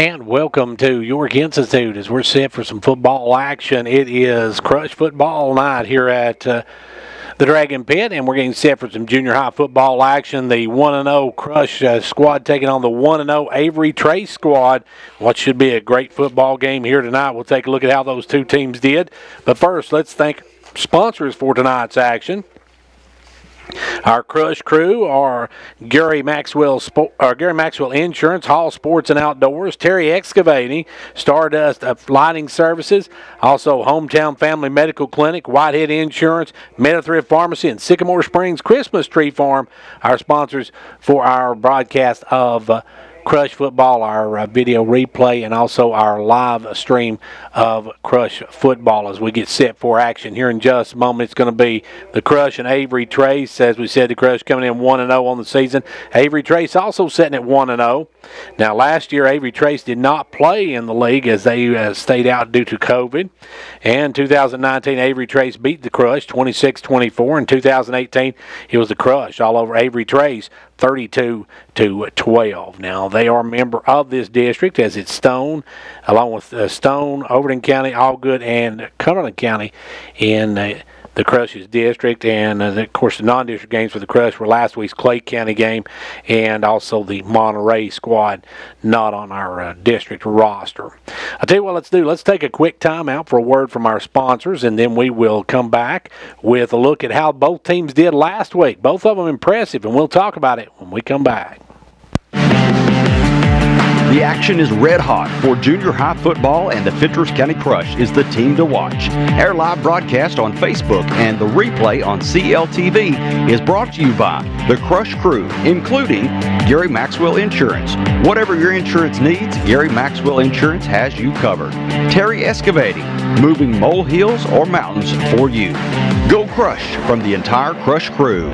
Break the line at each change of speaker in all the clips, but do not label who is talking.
And welcome to York Institute as we're set for some football action. It is Crush football night here at the Dragon Pit, and we're getting set for some junior high football action. The 1-0 Crush squad taking on the 1-0 Avery Trace squad. What should be a great football game here tonight. We'll take a look at how those two teams did. But first, let's thank sponsors for tonight's action. Our Crush crew are Gary Maxwell Insurance, Hall Sports and Outdoors, Terry Excavating, Stardust Lighting Services, also Hometown Family Medical Clinic, Whitehead Insurance, Meta-Thrift Pharmacy, and Sycamore Springs Christmas Tree Farm, our sponsors for our broadcast of Crush football, our video replay, and also our live stream of Crush football as we get set for action. Here in just a moment, it's going to be the Crush and Avery Trace. As we said, the Crush coming in 1-0 on the season. Avery Trace also sitting at 1-0. Now, last year, Avery Trace did not play in the league as they stayed out due to COVID. And 2019, Avery Trace beat the Crush 26-24. In 2018, it was the Crush all over Avery Trace, 32-12. Now, they are a member of this district as it's Stone, along with Stone, Overton County, Allgood, and Cumberland County in the Crush's district. And, of course, the non-district games for the Crush were last week's Clay County game and also the Monterey squad not on our district roster. I'll tell you what let's do. Let's take a quick time out for a word from our sponsors, and then we will come back with a look at how both teams did last week. Both of them impressive, and we'll talk about it when we come back.
The action is red hot for junior high football, and the Fentress County Crush is the team to watch. Our live broadcast on Facebook and the replay on CLTV is brought to you by the Crush crew, including Gary Maxwell Insurance. Whatever your insurance needs, Gary Maxwell Insurance has you covered. Terry Excavating, moving molehills or mountains for you. Go Crush from the entire Crush crew.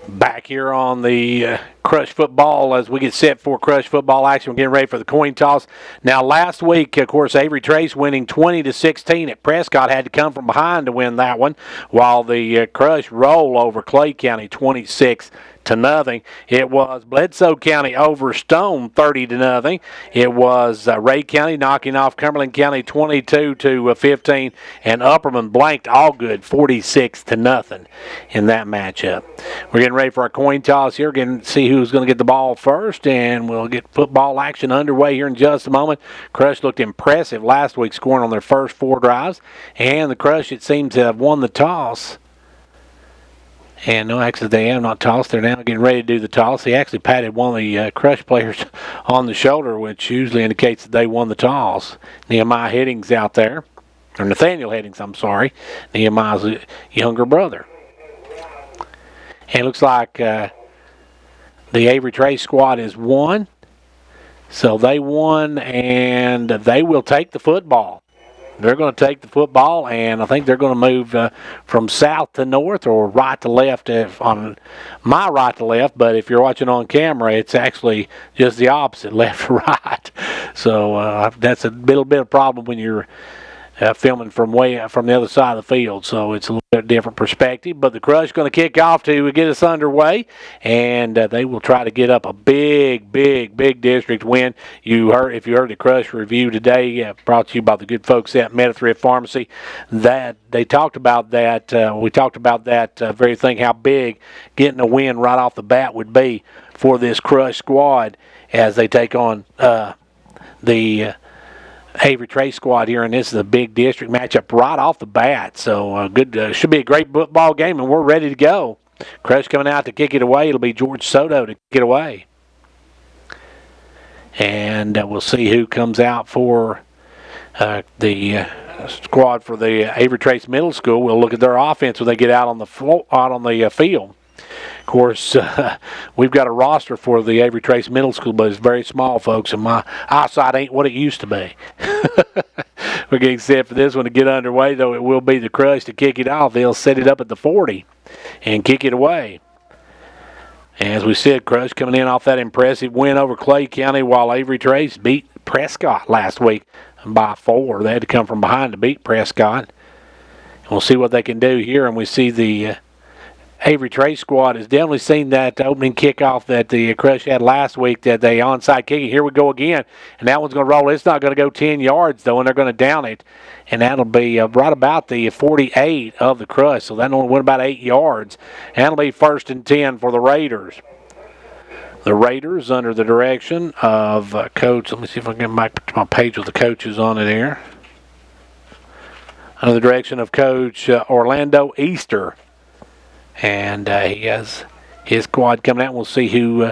Back here on the Crush football as we get set for Crush football action. We're getting ready for the coin toss. Now, last week, of course, Avery Trace winning 20-16 at Prescott had to come from behind to win that one, while the Crush roll over Clay County 26-0. It was Bledsoe County over Stone 30-0. It was Ray County knocking off Cumberland County 22-15, and Upperman blanked Allgood 46-0 in that matchup. We're getting ready for our coin toss here. We're going to see who's going to get the ball first, and we'll get football action underway here in just a moment. Crush looked impressive last week, scoring on their first 4 drives, and the Crush, it seems to have won the toss. And no, actually, they have not tossed. They're now getting ready to do the toss. He actually patted one of the Crush players on the shoulder, which usually indicates that they won the toss. Nehemiah Headings out there. Or Nathaniel Headings, I'm sorry. Nehemiah's younger brother. And it looks like the Avery Trace squad has won. So they won, and they will take the football. They're going to take the football, and I think they're going to move from south to north or right to left on my right to left. But if you're watching on camera, it's actually just the opposite, left to right. So that's a little bit of a problem when you're filming from the other side of the field. So it's a little bit different perspective. But the Crush going to kick off to get us underway, and they will try to get up a big district win. If you heard the Crush review today, brought to you by the good folks at Meta-Thrift Pharmacy, that they talked about that. We talked about that very thing, how big getting a win right off the bat would be for this Crush squad as they take on the Avery Trace squad here, and this is a big district matchup right off the bat. So should be a great football game, and we're ready to go. Crush coming out to kick it away. It'll be George Soto to kick it away. And we'll see who comes out for the squad for the Avery Trace Middle School. We'll look at their offense when they get out on the field. Of course, we've got a roster for the Avery Trace Middle School, but it's very small, folks, and my eyesight ain't what it used to be. We're getting set for this one to get underway, though it will be the Crush to kick it off. They'll set it up at the 40 and kick it away. As we said, Crush coming in off that impressive win over Clay County, while Avery Trace beat Prescott last week by 4. They had to come from behind to beat Prescott. And we'll see what they can do here, and we see the Avery Trace squad has definitely seen that opening kickoff that the Crush had last week, that they onside kick it. Here we go again, and that one's going to roll. It's not going to go 10 yards, though, and they're going to down it, and that'll be right about the 48 of the Crush, so that only went about 8 yards, and that'll be 1st and 10 for the Raiders. The Raiders, under the direction of Coach, let me see if I can get back to my page with the coaches on it here. Under the direction of Coach Orlando Easter. And he has his squad coming out. We'll see who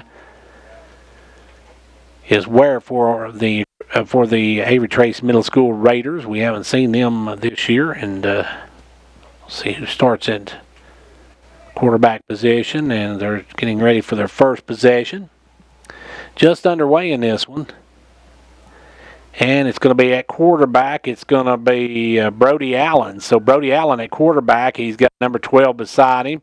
is where for the Avery Trace Middle School Raiders. We haven't seen them this year, and we'll see who starts at quarterback position. And they're getting ready for their first possession. Just underway in this one. And it's going to be at quarterback. It's going to be Brody Allen. So Brody Allen at quarterback. He's got number 12 beside him.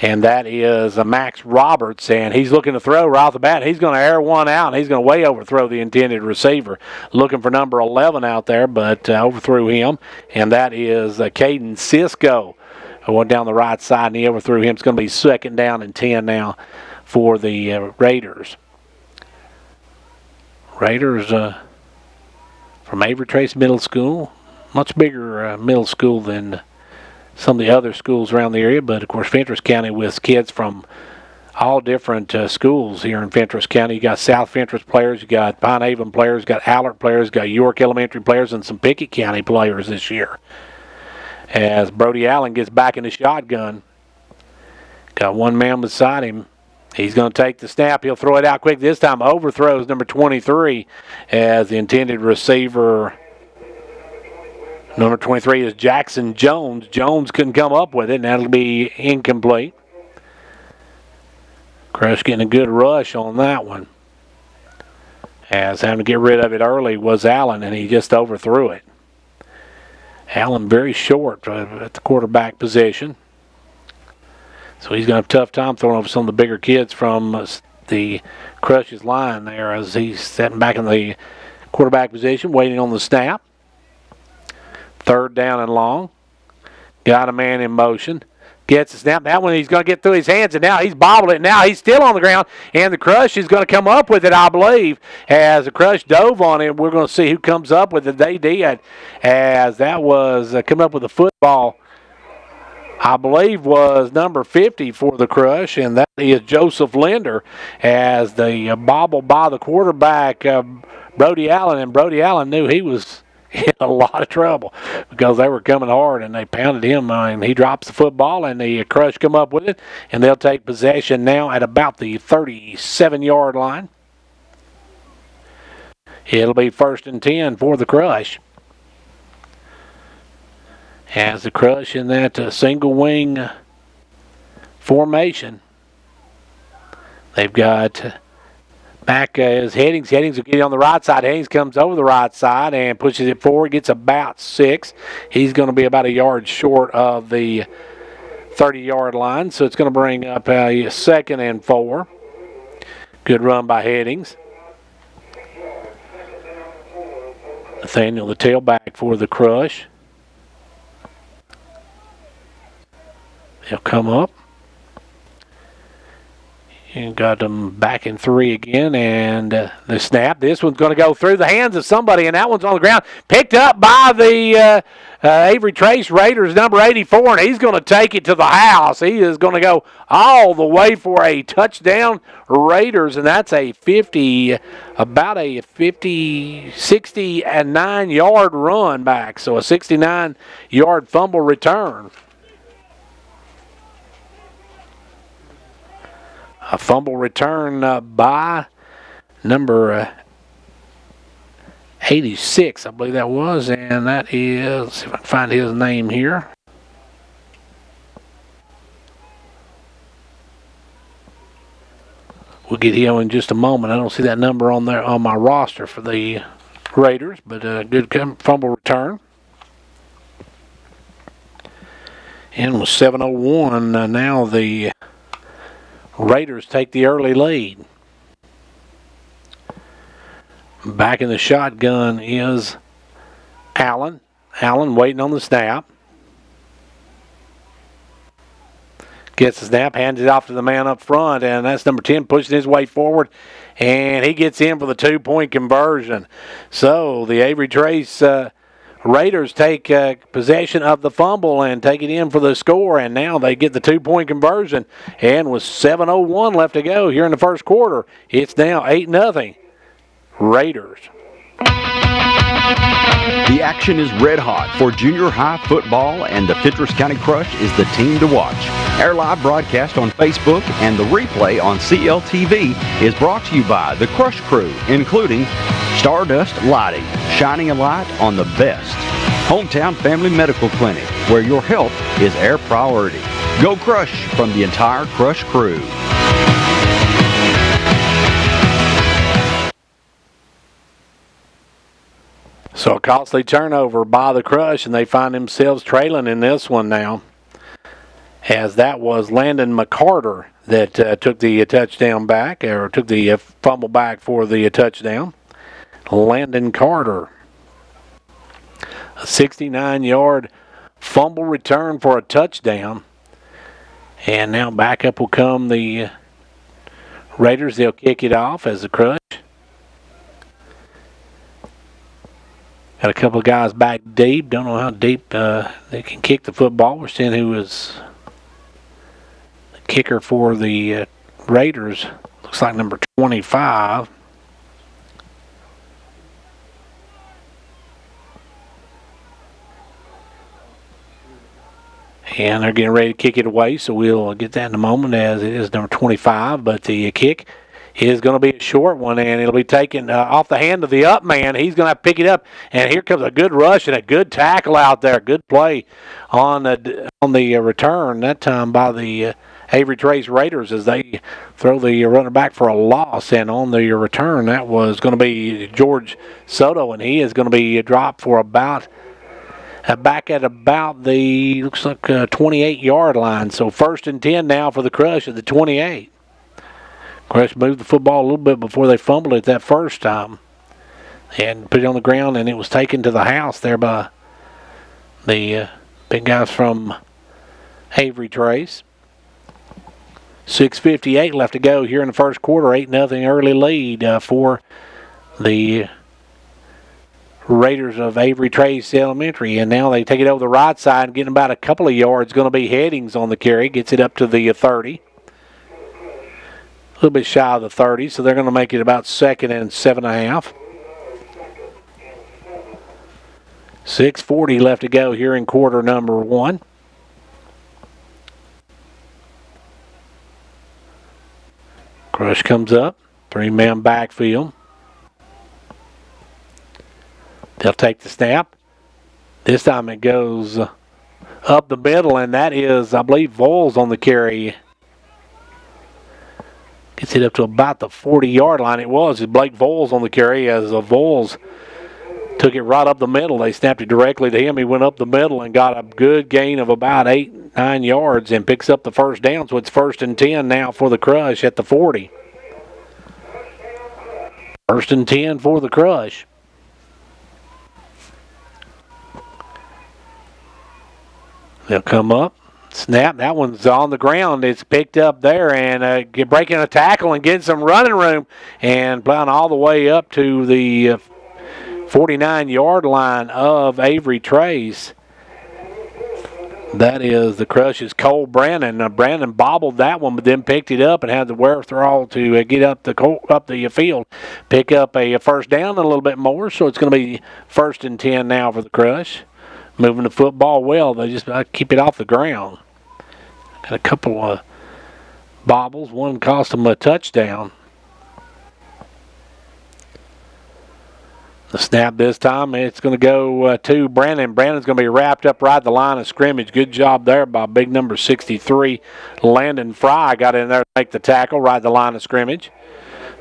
And that is Max Roberts. And he's looking to throw right off the bat. He's going to air one out. And he's going to way overthrow the intended receiver. Looking for number 11 out there, but overthrew him. And that is Caden Cisco. Who went down the right side, and he overthrew him. It's going to be 2nd down and 10 now for the Raiders. Raiders from Avery Trace Middle School. Much bigger middle school than some of the other schools around the area, but of course Fentress County with kids from all different schools here in Fentress County. You got South Fentress players, you got Pine Haven players, you got Allard players, you got York Elementary players, and some Pickett County players this year. As Brody Allen gets back in the shotgun, got one man beside him. He's going to take the snap. He'll throw it out quick. This time overthrows number 23 as the intended receiver. Number 23 is Jackson Jones. Jones couldn't come up with it, and that'll be incomplete. Crush getting a good rush on that one. As having to get rid of it early was Allen, and he just overthrew it. Allen very short at the quarterback position. So he's going to have a tough time throwing over some of the bigger kids from the Crush's line there as he's sitting back in the quarterback position, waiting on the snap. 3rd down and long. Got a man in motion. Gets the snap. That one he's going to get through his hands, and now he's bobbled it. Now he's still on the ground, and the Crush is going to come up with it, I believe. As the Crush dove on it, we're going to see who comes up with it. They did, as that was coming up with a football, I believe was number 50 for the Crush, and that is Joseph Linder, as the bobble by the quarterback, Brody Allen, and Brody Allen knew he was in a lot of trouble because they were coming hard and they pounded him, and he drops the football, and the Crush come up with it, and they'll take possession now at about the 37-yard line. It'll be 1st and 10 for the Crush. As the Crush in that single wing formation. They've got back as Headings. Headings will get it on the right side. Headings comes over the right side and pushes it forward. Gets about 6. He's going to be about a yard short of the 30-yard line. So it's going to bring up a 2nd and 4. Good run by Headings. Nathaniel, the tailback for the Crush. He'll come up. And got them back in 3 again, and the snap. This one's going to go through the hands of somebody, and that one's on the ground. Picked up by the Avery Trace Raiders, number 84, and he's going to take it to the house. He is going to go all the way for a touchdown, Raiders, and that's a 50, about a 69-yard run back, so a 69-yard fumble return. A fumble return by number 86, I believe that was, and that is, let's see if I can find his name here. We'll get him in just a moment. I don't see that number on there on my roster for the Raiders, but a good fumble return. And with 7:01, now the Raiders take the early lead. Back in the shotgun is Allen. Allen waiting on the snap. Gets the snap, hands it off to the man up front, and that's number 10 pushing his way forward, and he gets in for the 2-point conversion. So the Avery Trace Raiders take possession of the fumble and take it in for the score, and now they get the 2-point conversion. And with 7:01 left to go here in the first quarter, it's now 8-0 Raiders.
The action is red hot for junior high football, and the Fentress County Crush is the team to watch. Our live broadcast on Facebook and the replay on CLTV is brought to you by the Crush Crew, including Stardust Lighting, shining a light on the best. Hometown Family Medical Clinic, where your health is our priority. Go Crush from the entire Crush Crew.
So a costly turnover by the Crush, and they find themselves trailing in this one now, as that was Landon McCarter that took the touchdown back, or took the fumble back for the touchdown. Landon Carter. A 69-yard fumble return for a touchdown. And now back up will come the Raiders. They'll kick it off as the Crush. Got a couple of guys back deep. Don't know how deep they can kick the football. We're seeing who is the kicker for the Raiders. Looks like number 25. And they're getting ready to kick it away, so we'll get that in a moment, as it is number 25. But the kick is going to be a short one, and it'll be taken off the hand of the up man. He's going to have to pick it up, and here comes a good rush and a good tackle out there. Good play on the return, that time by the Avery Trace Raiders, as they throw the runner back for a loss. And on the return, that was going to be George Soto, and he is going to be dropped for about back at about the, looks like 28-yard line. So 1st and 10 now for the Crush at the 28. Crush moved the football a little bit before they fumbled it that first time, and put it on the ground, and it was taken to the house there by the big guys from Avery Trace. 6:58 left to go here in the first quarter. 8-0 early lead for the Raiders of Avery Trace Elementary. And now they take it over the right side and getting about a couple of yards. Going to be Headings on the carry. Gets it up to the 30. A little bit shy of the 30, so they're going to make it about 2nd and 7.5. 6:40 left to go here in quarter number 1. Crush comes up. 3-man backfield. They'll take the snap. This time it goes up the middle, and that is, I believe, Voles on the carry. Gets it up to about the 40-yard line. It was Blake Voles on the carry, as Voles took it right up the middle. They snapped it directly to him. He went up the middle and got a good gain of about 8-9 yards and picks up the first down. So it's 1st and 10 now for the Crush at the 40. 1st and 10 for the Crush. They'll come up. Snap. That one's on the ground. It's picked up there, and breaking a tackle and getting some running room, and plowing all the way up to the 49-yard line of Avery Trace. That is the Crush's Cole Brandon. Brandon bobbled that one, but then picked it up and had the wherewithal to get up the field, pick up a first down and a little bit more. So it's going to be 1st and 10 now for the Crush. Moving the football well. They just keep it off the ground. Got a couple of bobbles. One cost them a touchdown. The snap this time, it's going to go to Brandon. Brandon's going to be wrapped up right at the line of scrimmage. Good job there by big number 63. Landon Fry got in there to make the tackle right at the line of scrimmage.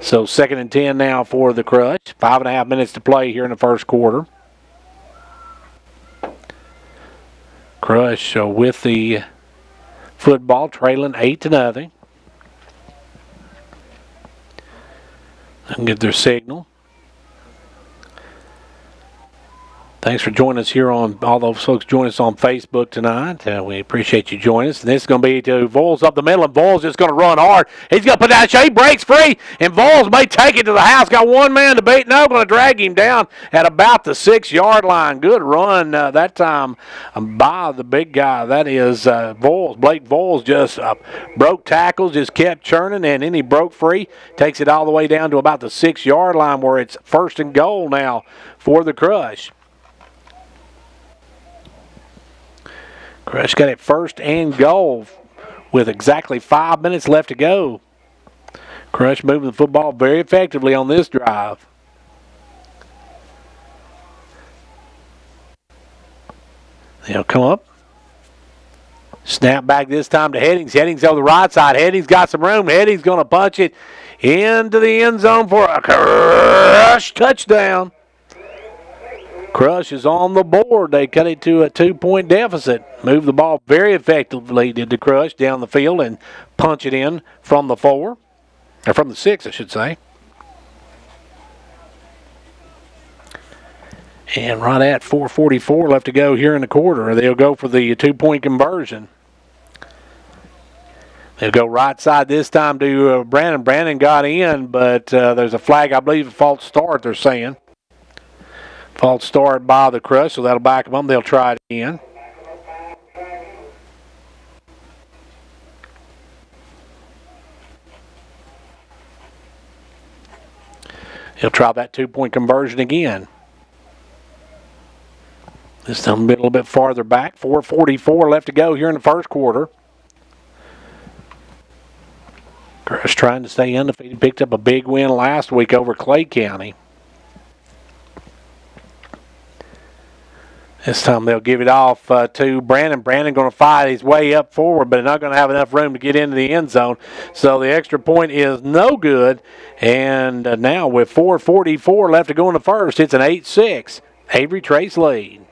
So 2nd and 10 now for the Crush. 5.5 minutes to play here in the first quarter. Crush with the football, trailing 8-0. They can get their signal. Thanks for joining us here on, all those folks joining us on Facebook tonight. We appreciate you joining us. And this is going to be to Voles up the middle, and Voles just going to run hard. He's going to put that shot. He breaks free, and Voles may take it to the house. Got one man to beat. No, going to drag him down at about the 6-yard line. Good run that time by the big guy. That is Voles. Blake Voles just broke tackles, just kept churning, and then he broke free. Takes it all the way down to about the 6-yard line where it's 1st and goal now for the Crush. Crush got it 1st and goal with exactly 5 minutes left to go. Crush moving the football very effectively on this drive. They'll come up. Snap back this time to Headings. Headings over the right side. Headings got some room. Headings going to punch it into the end zone for a Crush touchdown. Crush is on the board. They cut it to a 2-point deficit. Move the ball very effectively, did the Crush, down the field and punch it in from the 4. Or from the 6, I should say. And right at 4:44 left to go here in the quarter. They'll go for the 2-point conversion. They'll go right side this time to Brandon. Brandon got in, but there's a flag, I believe, a false start, they're saying. False start by the Crush, so that'll back them up. They'll try it again. He'll try that 2-point conversion again. This time a little bit farther back. 4:44 left to go here in the first quarter. Crush trying to stay undefeated. Picked up a big win last week over Clay County. This time they'll give it off to Brandon. Brandon going to fight his way up forward, but not going to have enough room to get into the end zone. So the extra point is no good. And now with 4:44 left to go in the first, it's an 8-6 Avery Trace lead.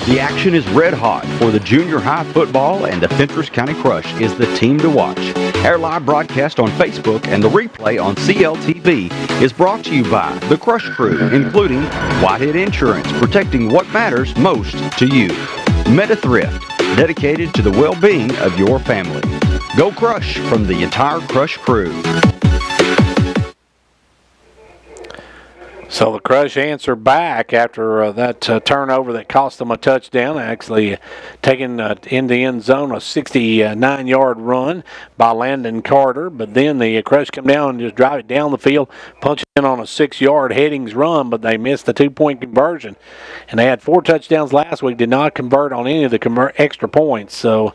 The action is red hot for the junior high football, and the Fentress County Crush is the team to watch. Our live broadcast on Facebook and the replay on CLTV is brought to you by the Crush Crew, including Whitehead Insurance, protecting what matters most to you. Meta Thrift, dedicated to the well-being of your family. Go Crush from the entire Crush Crew.
So the Crush answer back after that turnover that cost them a touchdown, actually taking in the end zone a 69-yard run by Landon Carter. But then the Crush come down and just drive it down the field, punch it in on a 6-yard Headings run, but they missed the 2-point conversion. And they had 4 touchdowns last week, did not convert on any of the extra points. So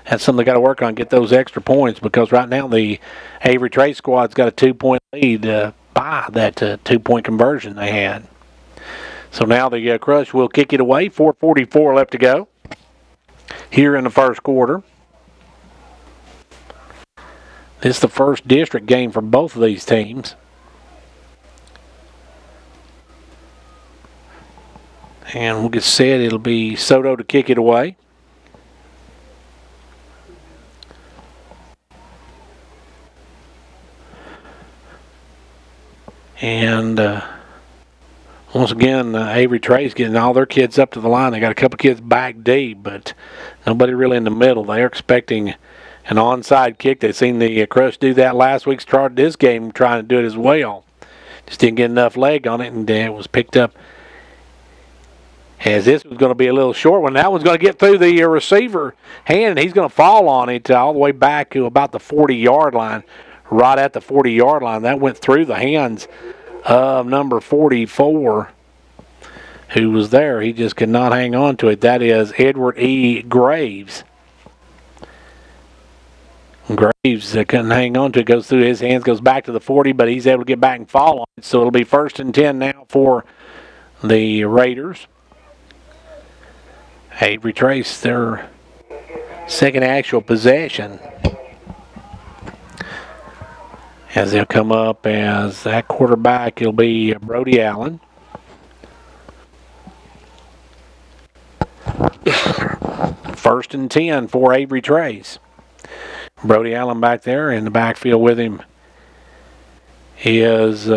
that's something they got to work on, get those extra points, because right now the Avery Trace squad's got a 2-point lead by that 2-point conversion they had. So now the Crush will kick it away. 4:44 left to go here in the first quarter. This is the first district game for both of these teams. And we'll get set. It'll be Soto to kick it away. And once again, Avery Trace getting all their kids up to the line. They got a couple kids back deep, but nobody really in the middle. They're expecting an onside kick. They've seen the Crush do that last week, started this game trying to do it as well. Just didn't get enough leg on it, and it was picked up as this was going to be a little short one. That one's going to get through the receiver hand, and he's going to fall on it all the way back to about the 40-yard line. Right at the 40-yard line. That went through the hands of number 44 who was there. He just could not hang on to it. That is Edward E. Graves. Graves couldn't hang on to it. Goes through his hands, goes back to the 40, but he's able to get back and fall on it. So it'll be 1st and 10 now for the Raiders. Avery Trace, their second actual possession. As they'll come up as that quarterback, it'll be Brody Allen. First and 10 for Avery Trace. Brody Allen back there in the backfield with him is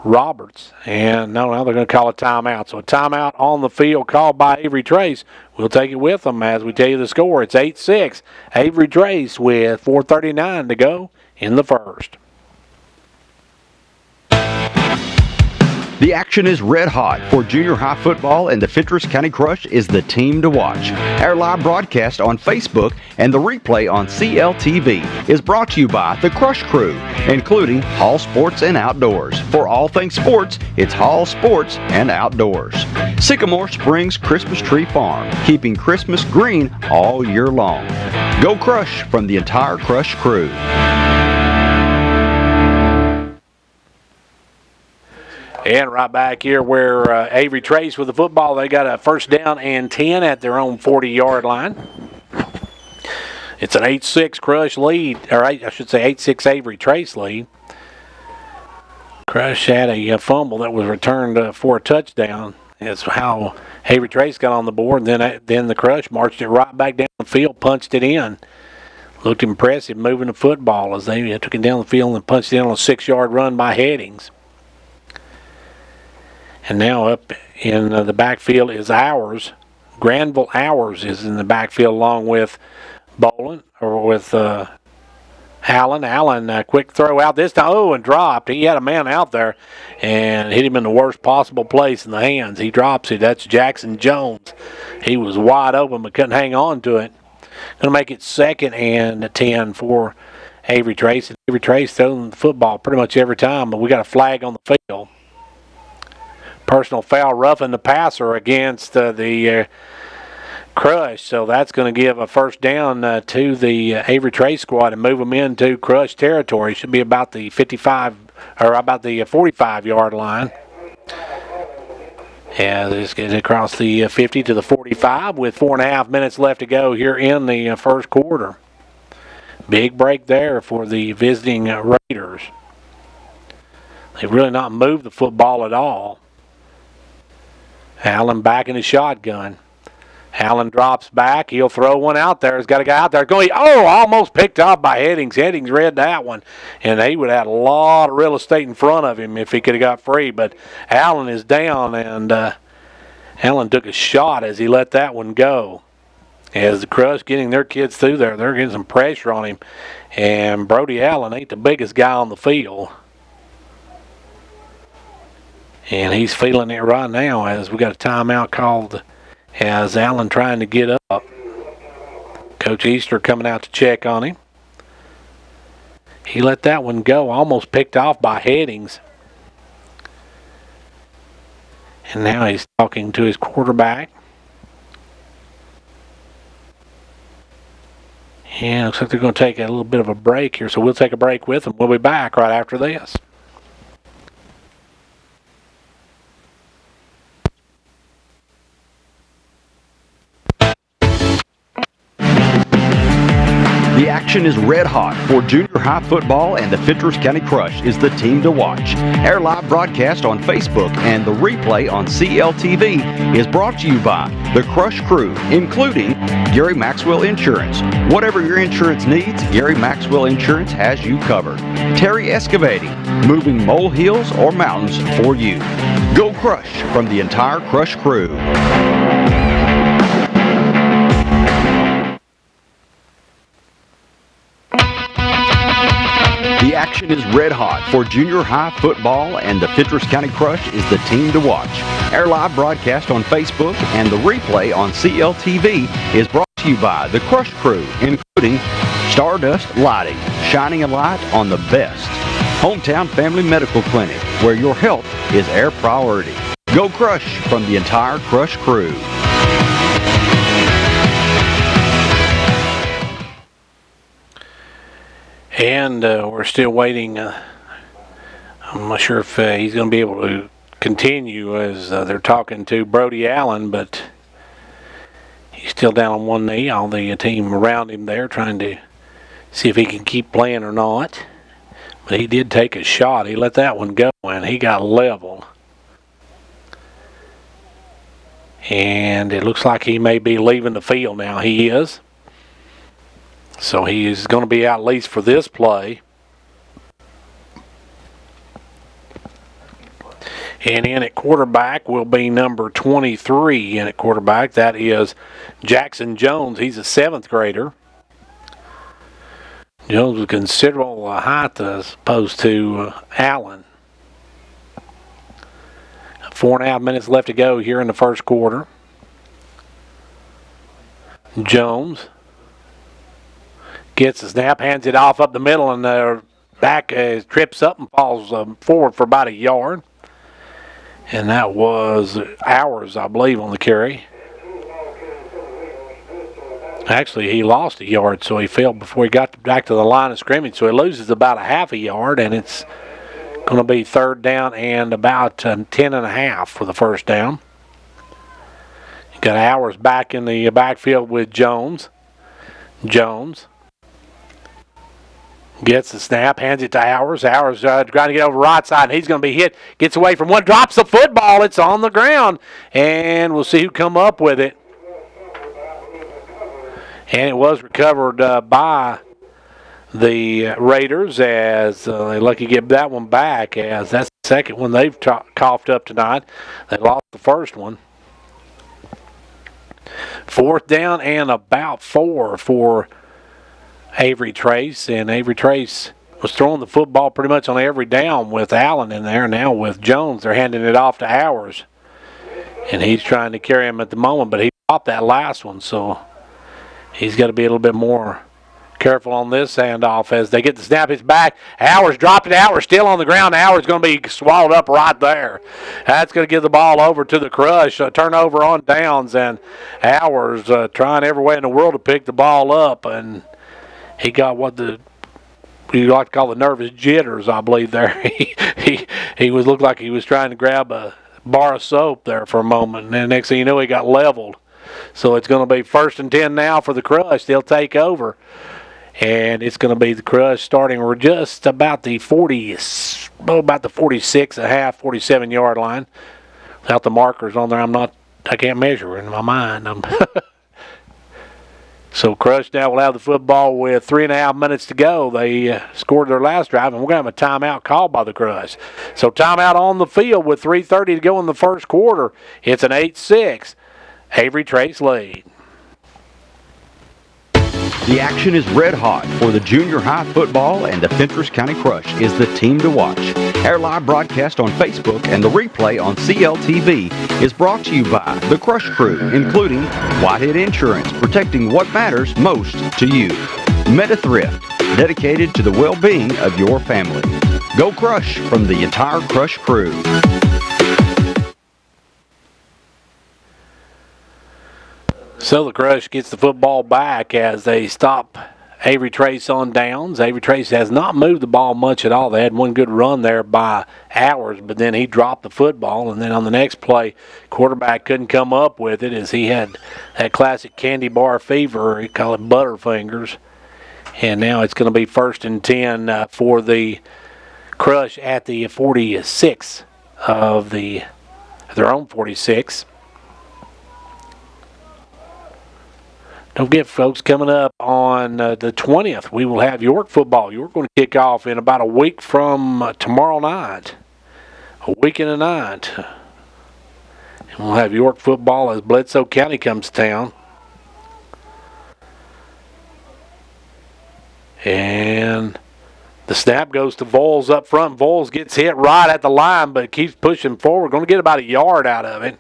Roberts. And now they're going to call a timeout. So a timeout on the field called by Avery Trace. We'll take it with them as we tell you the score. It's 8-6. Avery Trace with 4:39 to go in the first.
The action is red hot for junior high football, and the Fentress County Crush is the team to watch. Our live broadcast on Facebook and the replay on CLTV is brought to you by the Crush Crew, including Hall Sports and Outdoors. For all things sports, it's Hall Sports and Outdoors. Sycamore Springs Christmas Tree Farm, keeping Christmas green all year long. Go Crush from the entire Crush Crew.
And right back here where Avery Trace with the football, they got a first down and 10 at their own 40-yard line. It's an 8-6 Crush lead, or I should say 8-6 Avery Trace lead. Crush had a fumble that was returned for a touchdown. That's how Avery Trace got on the board. And then the Crush marched it right back down the field, punched it in. Looked impressive moving the football as they took it down the field and punched it in on a 6-yard run by Headings. And now up in the backfield is Hours. Granville Hours is in the backfield along with Bolin, or with Allen. Allen, quick throw out this time. Oh, and dropped. He had a man out there and hit him in the worst possible place in the hands. He drops it. That's Jackson Jones. He was wide open but couldn't hang on to it. Going to make it 2nd and 10 for Avery Trace. And Avery Trace throwing the football pretty much every time, but we got a flag on the field. Personal foul roughing the passer against the Crush. So that's going to give a first down to the Avery Trace squad and move them into Crush territory. Should be about the 55 or about the 45-yard line. Yeah, this gets across the 50 to the 45 with 4.5 minutes left to go here in the first quarter. Big break there for the visiting Raiders. They've really not moved the football at all. Allen back in the shotgun. Allen drops back. He'll throw one out there. He's got a guy out there going, almost picked off by Headings. Headings read that one. And he would have had a lot of real estate in front of him if he could have got free. But Allen is down, and Allen took a shot as he let that one go. As the Crush getting their kids through there, they're getting some pressure on him. And Brody Allen ain't the biggest guy on the field. And he's feeling it right now as we got a timeout called as Allen trying to get up. Coach Easter coming out to check on him. He let that one go, almost picked off by Headings. And now he's talking to his quarterback. And looks like they're going to take a little bit of a break here, so we'll take a break with them. We'll be back right after this.
The action is red hot for junior high football, and the Fentress County Crush is the team to watch. Our live broadcast on Facebook and the replay on CLTV is brought to you by the Crush Crew, including Gary Maxwell Insurance. Whatever your insurance needs, Gary Maxwell Insurance has you covered. Terry Excavating, moving molehills or mountains for you. Go Crush from the entire Crush Crew. The action is red hot for junior high football, and the Fentress County Crush is the team to watch. Our live broadcast on Facebook and the replay on CLTV is brought to you by the Crush Crew, including Stardust Lighting, shining a light on the best. Hometown Family Medical Clinic, where your health is our priority. Go Crush from the entire Crush Crew.
And we're still waiting. I'm not sure if he's going to be able to continue as they're talking to Brody Allen, but he's still down on one knee. All the team around him there trying to see if he can keep playing or not. But he did take a shot. He let that one go, and he got leveled. And it looks like he may be leaving the field now. He is. So he is going to be out at least for this play. And in at quarterback will be number 23 in at quarterback. That is Jackson Jones. He's a 7th grader. Jones with considerable height as opposed to Allen. 4.5 minutes left to go here in the first quarter. Jones gets the snap, hands it off up the middle, and the back trips up and falls forward for about a yard. And that was Hours, I believe, on the carry. Actually, he lost a yard, so he fell before he got back to the line of scrimmage. So he loses about a half a yard, and it's going to be 3rd down and about 10.5 for the first down. You got Hours back in the backfield with Jones. Jones gets the snap, hands it to Hours. Hours trying to get over right side, and he's going to be hit. Gets away from one, drops the football. It's on the ground, and we'll see who come up with it. And it was recovered by the Raiders as they lucky to get that one back, as that's the second one they've coughed up tonight. They lost the first one. 4th down and about 4 for Avery Trace. And Avery Trace was throwing the football pretty much on every down with Allen in there. Now with Jones, they're handing it off to Hours. And he's trying to carry him at the moment, but he dropped that last one, so he's got to be a little bit more careful on this handoff as they get the snap. It's back. Hours dropped it. Hours still on the ground. Hours going to be swallowed up right there. That's going to give the ball over to the Crush. Turnover on downs, and Hours trying every way in the world to pick the ball up, and he got what you like to call the nervous jitters, I believe there. he was looked like he was trying to grab a bar of soap there for a moment, and then next thing you know, he got leveled. So it's going to be 1st and 10 now for the Crush. They'll take over. And it's going to be the Crush starting. We're just about the 46 and a half, 47-yard line. Without the markers on there, I can't measure in my mind. So Crush now will have the football with 3.5 minutes to go. They scored their last drive, and we're going to have a timeout called by the Crush. So timeout on the field with 3:30 to go in the first quarter. It's an 8-6 Avery Trace lead.
The action is red hot for the junior high football, and the Fentress County Crush is the team to watch. Our live broadcast on Facebook and the replay on CLTV is brought to you by the Crush Crew, including Whitehead Insurance, protecting what matters most to you. Meta Thrift, dedicated to the well-being of your family. Go Crush from the entire Crush Crew.
So the Crush gets the football back as they stop Avery Trace on downs. Avery Trace has not moved the ball much at all. They had one good run there by Hours, but then he dropped the football, and then on the next play, quarterback couldn't come up with it as he had that classic candy bar fever. He call it Butterfingers. And now it's going to be 1st and 10 for the Crush at the 46 of their own 46. Don't forget, folks, coming up on the 20th, we will have York football. York going to kick off in about a week from tomorrow night. A week and a night. And we'll have York football as Bledsoe County comes to town. And the snap goes to Voles up front. Voles gets hit right at the line, but keeps pushing forward. Going to get about a yard out of it.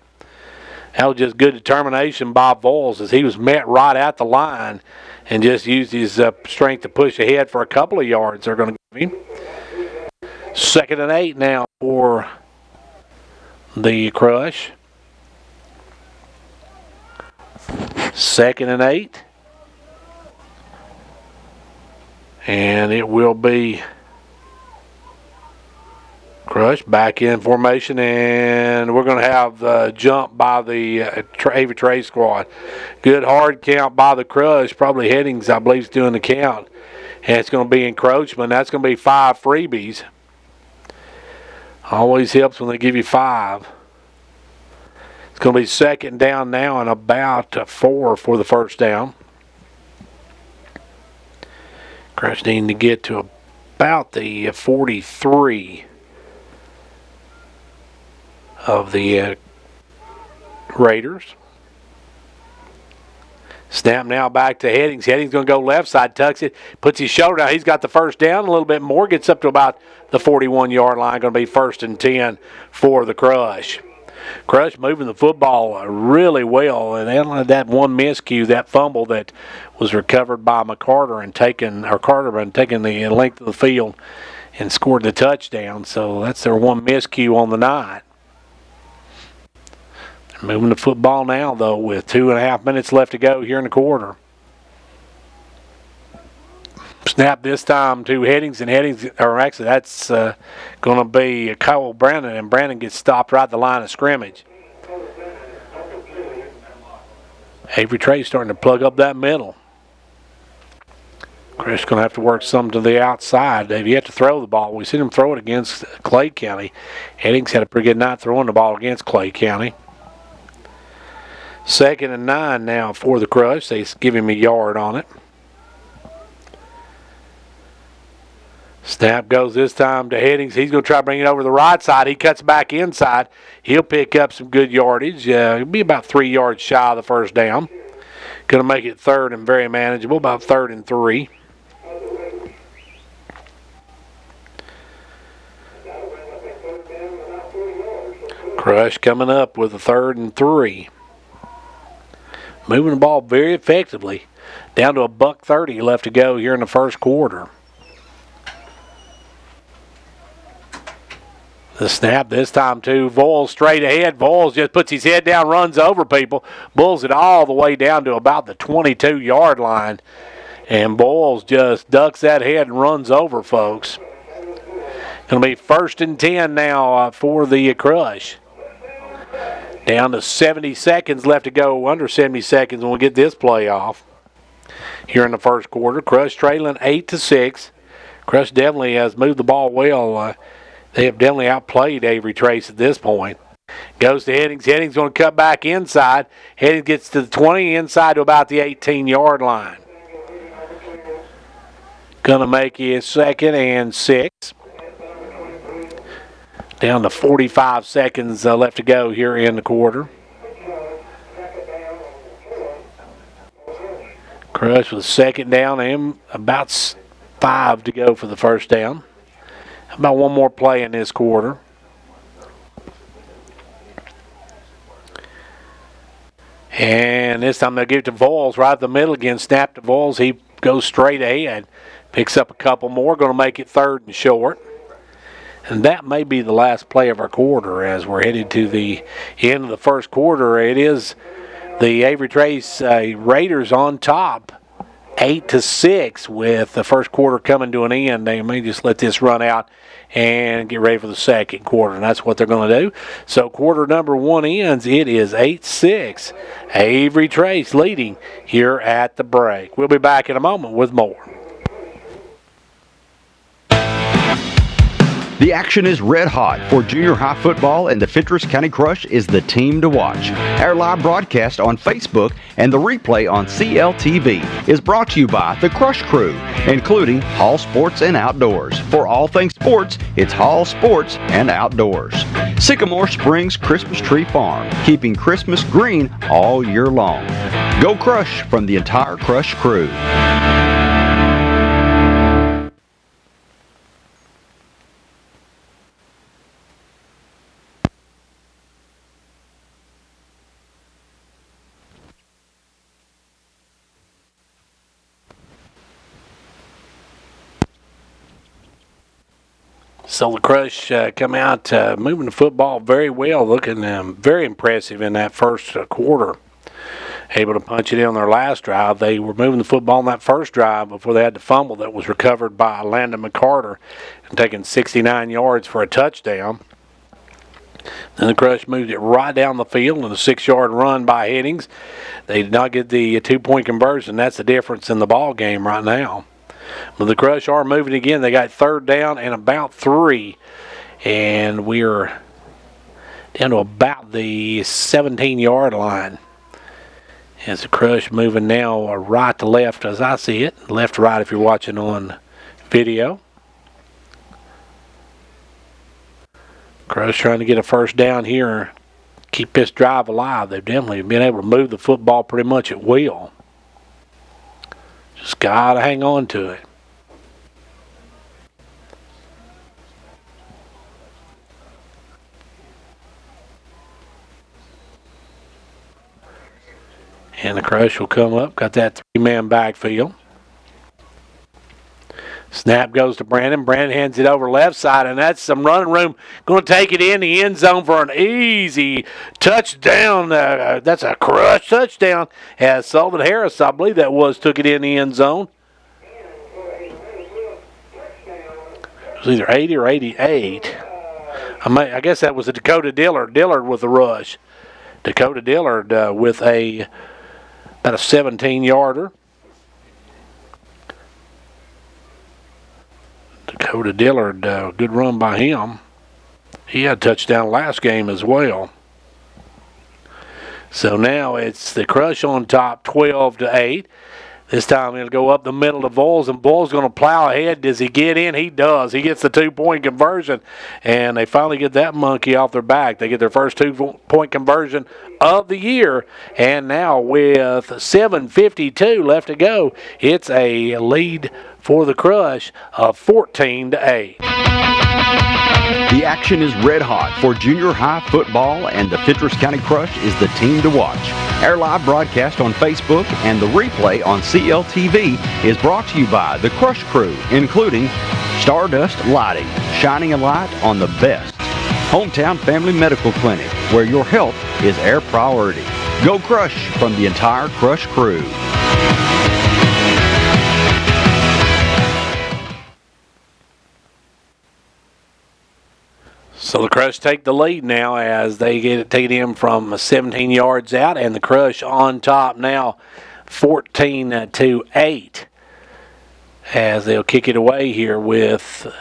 That was just good determination by Voles as he was met right at the line and just used his strength to push ahead for a couple of yards they're going to give him. 2nd and 8 now for the Crush. 2nd and 8. And it will be Crush back in formation, and we're going to have the jump by the Avery Trace squad. Good hard count by the Crush. Probably Headings, I believe, is doing the count. And it's going to be encroachment. That's going to be 5 freebies. Always helps when they give you 5. It's going to be 2nd down now and about 4 for the first down. Crush needing to get to about the 43. of the Raiders. Snap now back to Headings. Headings going to go left side, tucks it, puts his shoulder down. He's got the first down a little bit more, gets up to about the 41-yard line. Going to be 1st and 10 for the Crush. Crush moving the football really well, and they only had that one miscue, that fumble that was recovered by Carter and taking the length of the field and scored the touchdown. So that's their one miscue on the night. Moving the football now, though, with 2.5 minutes left to go here in the quarter. Snap this time to Headings, and Headings, or actually that's going to be Kyle Brandon, and Brandon gets stopped right at the line of scrimmage. Avery Trey starting to plug up that middle. Chris going to have to work some to the outside. If you have to throw the ball, we've seen him throw it against Clay County. Headings had a pretty good night throwing the ball against Clay County. 2nd and 9 now for the Crush. They give him a yard on it. Snap goes this time to Headings. He's going to try to bring it over the right side. He cuts back inside. He'll pick up some good yardage. He'll be about 3 yards shy of the first down. Going to make it 3rd and very manageable, about 3rd and 3. Crush coming up with a 3rd and 3. Moving the ball very effectively. Down to a $1:30 left to go here in the first quarter. The snap this time to Voles straight ahead. Voles just puts his head down, runs over people, bulls it all the way down to about the 22-yard line. And Voles just ducks that head and runs over folks. Going to be 1st and 10 now for the Crush. Down to 70 seconds left to go, under 70 seconds when we get this play off. Here in the first quarter, Crush trailing 8-6. Crush definitely has moved the ball well. They have definitely outplayed Avery Trace at this point. Goes to Headings. Headings going to cut back inside. Headings gets to the 20, inside to about the 18-yard line. Going to make it 2nd and 6. Down to 45 seconds left to go here in the quarter. Crush with 2nd down and about 5 to go for the first down. About one more play in this quarter. And this time they'll give it to Voles right at the middle again. Snap to Voles. He goes straight ahead. Picks up a couple more. Going to make it 3rd and short. And that may be the last play of our quarter as we're headed to the end of the first quarter. It is the Avery Trace Raiders on top, 8-6, with the first quarter coming to an end. They may just let this run out and get ready for the second quarter, and that's what they're going to do. So quarter number 1 ends. It is 8-6. Avery Trace leading here at the break. We'll be back in a moment with more.
The action is red hot for junior high football, and the Fentress County Crush is the team to watch. Our live broadcast on Facebook and the replay on CLTV is brought to you by the Crush Crew, including Hall Sports and Outdoors. For all things sports, it's Hall Sports and Outdoors. Sycamore Springs Christmas Tree Farm, keeping Christmas green all year long. Go Crush from the entire Crush Crew.
So the Crush come out moving the football very well, looking very impressive in that first quarter. Able to punch it in on their last drive. They were moving the football on that first drive before they had the fumble that was recovered by Landon McCarter and taking 69 yards for a touchdown. Then the Crush moved it right down the field in a 6-yard run by Headings. They did not get the 2-point conversion. That's the difference in the ball game right now. But the Crush are moving again. They got 3rd down and about 3. And we're down to about the 17-yard line. As the Crush moving now right to left as I see it. Left to right if you're watching on video. Crush trying to get a first down here, keep this drive alive. They've definitely been able to move the football pretty much at will. Just got to hang on to it. And the Crush will come up, got that three-man backfield. Snap goes to Brandon. Brandon hands it over left side, and that's some running room. Going to take it in the end zone for an easy touchdown. That's a Crush touchdown. As Sullivan Harris, I believe that was, took it in the end zone. It was either 80 or 88. I guess that was a Dakota Dillard. Dillard with the rush. Dakota Dillard with about a 17-yarder. Dakota Dillard, good run by him. He had a touchdown last game as well. So now it's the Crush on top, 12-8. This time it'll go up the middle to Voles, and Voles going to plow ahead. Does he get in? He does. He gets the 2-point conversion, and they finally get that monkey off their back. They get their first 2-point conversion of the year, and now with 7:52 left to go, it's a lead for the Crush of 14-8.
The action is red hot for junior high football, and the Fentress County Crush is the team to watch. Our live broadcast on Facebook and the replay on CLTV is brought to you by the Crush Crew, including Stardust Lighting, shining a light on the best. Hometown Family Medical Clinic, where your health is our priority. Go Crush from the entire Crush crew.
So the Crush take the lead now as they take it in from 17 yards out, and the Crush on top now 14-8 as they'll kick it away here with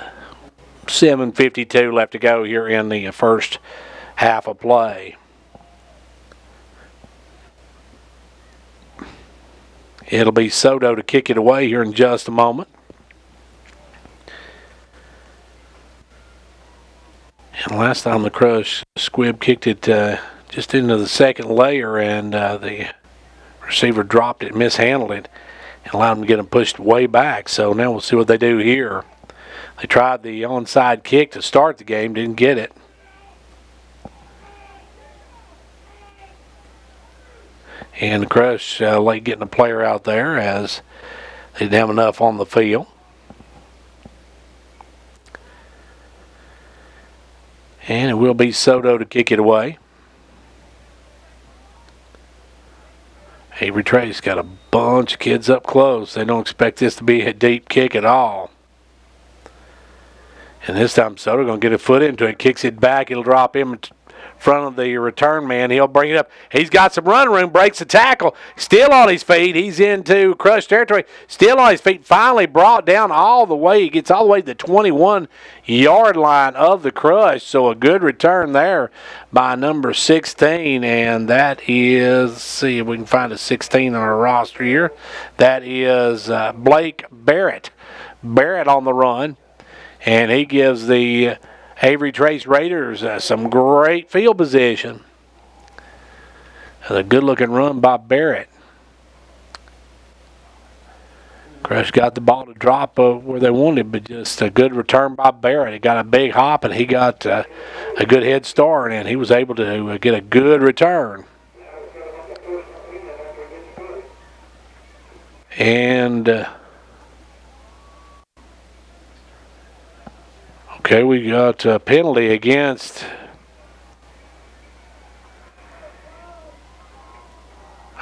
7:52 left to go here in the first half of play. It'll be Soto to kick it away here in just a moment. And last time the Crush, Squibb kicked it just into the second layer, and the receiver dropped it, mishandled it, and allowed him to get him pushed way back. So now we'll see what they do here. They tried the onside kick to start the game, didn't get it. And the Crush late getting a player out there as they didn't have enough on the field. And it will be Soto to kick it away. Avery Trace got a bunch of kids up close. They don't expect this to be a deep kick at all. And this time Soto going to get a foot into it, kicks it back. It'll drop him in front of the return man. He'll bring it up. He's got some run room, breaks the tackle, still on his feet. He's into Crush territory, still on his feet, finally brought down all the way. He gets all the way to the 21-yard line of the Crush. So a good return there by number 16, and that is, let's see if we can find a 16 on our roster here. That is Blake Barrett. Barrett on the run, and he gives the Avery Trace Raiders some great field position. A good-looking run by Barrett. Crush got the ball to drop where they wanted, but just a good return by Barrett. He got a big hop, and he got a good head start, and he was able to get a good return. And okay, we got a penalty against,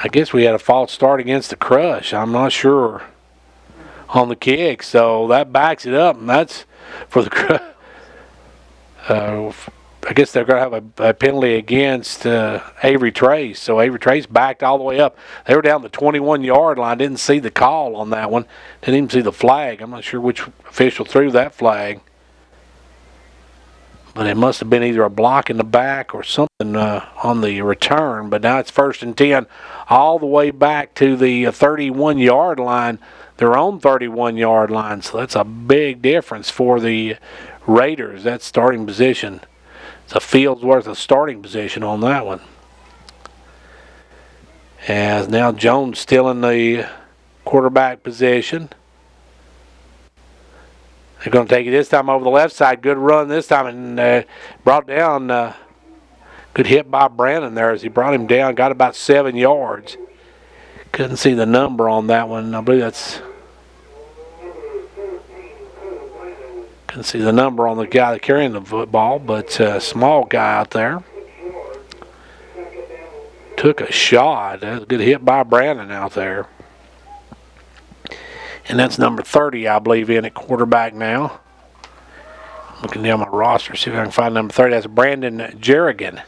I guess we had a false start against the Crush. I'm not sure on the kick, so that backs it up, and that's for the Crush. I guess they're going to have a penalty against Avery Trace. So Avery Trace backed all the way up. They were down the 21-yard line. Didn't see the call on that one. Didn't even see the flag. I'm not sure which official threw that flag. But it must have been either a block in the back or something on the return. But now it's 1st and 10 all the way back to the 31-yard line, their own 31-yard line. So that's a big difference for the Raiders. That starting position It's a field's worth of starting position on that one. As now Jones still in the quarterback position. They're going to take it this time over the left side. Good run this time, and brought down. Good hit by Brandon there as he brought him down. Got about 7 yards. Couldn't see the number on that one. I believe that's... Couldn't see the number on the guy carrying the football, but small guy out there. Took a shot. That was a good hit by Brandon out there. And that's number 30, I believe, in at quarterback now. Looking down my roster, see if I can find number 30. That's Brandon Jerrigan.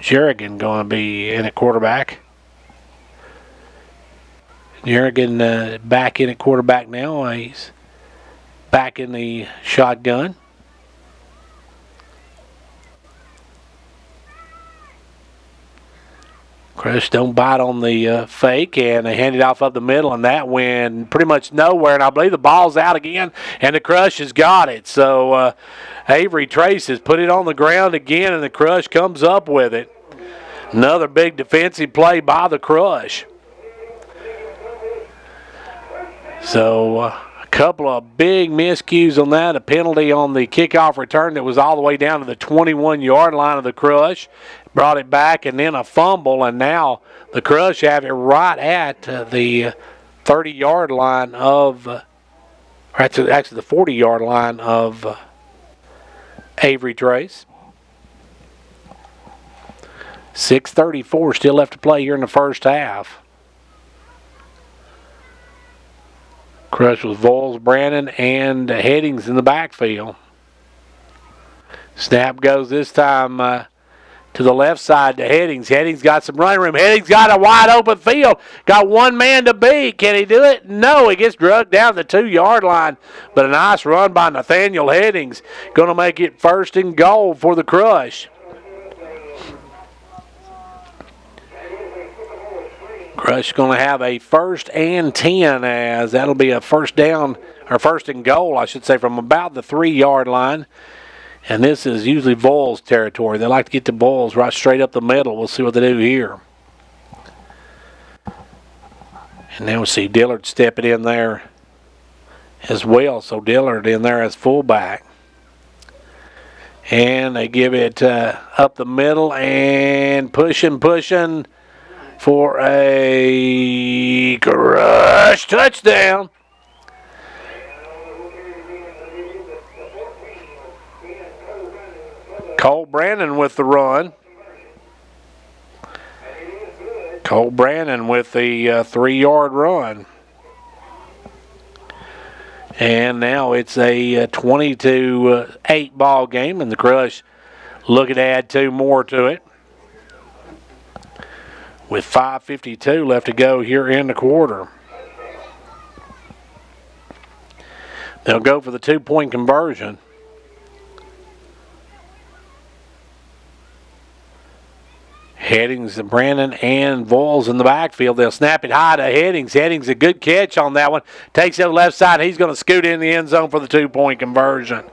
Jerrigan going to be in at quarterback. Jerrigan back in at quarterback now. He's back in the shotgun. Crush don't bite on the fake, and they hand it off up the middle, and that went pretty much nowhere. And I believe the ball's out again, and the Crush has got it. So Avery Trace has put it on the ground again, and the Crush comes up with it. Another big defensive play by the Crush. So a couple of big miscues on that. A penalty on the kickoff return that was all the way down to the 21-yard line of the Crush. Brought it back, and then a fumble, and now the Crush have it right at the 30-yard line of, actually the 40-yard line of Avery Trace. 6:34 still left to play here in the first half. Crush with Voles, Brandon, and Headings in the backfield. Snap goes this time to the left side to Headings. Headings got some running room. Headings got a wide open field. Got one man to beat. Can he do it? No, he gets drugged down the 2-yard line. But a nice run by Nathaniel Headings. Going to make it 1st and goal for the Crush. Crush going to have a 1st and 10, as that'll be a 1st down, or 1st and goal, I should say, from about the 3-yard line. And this is usually Voles territory. They like to get the balls right straight up the middle. We'll see what they do here. And now we see Dillard stepping in there as well. So Dillard in there as fullback. And they give it up the middle and pushing for a Crush touchdown. Cole Brandon with the run. Cole Brandon with the 3-yard run. And now it's a 20-8 ball game, and the Crush looking to add 2 more to it. With 5:52 left to go here in the quarter. They'll go for the 2-point conversion. Headings, Brandon, and Voles in the backfield. They'll snap it high to Headings. Headings, a good catch on that one. Takes it to the left side. He's going to scoot in the end zone for the 2-point conversion.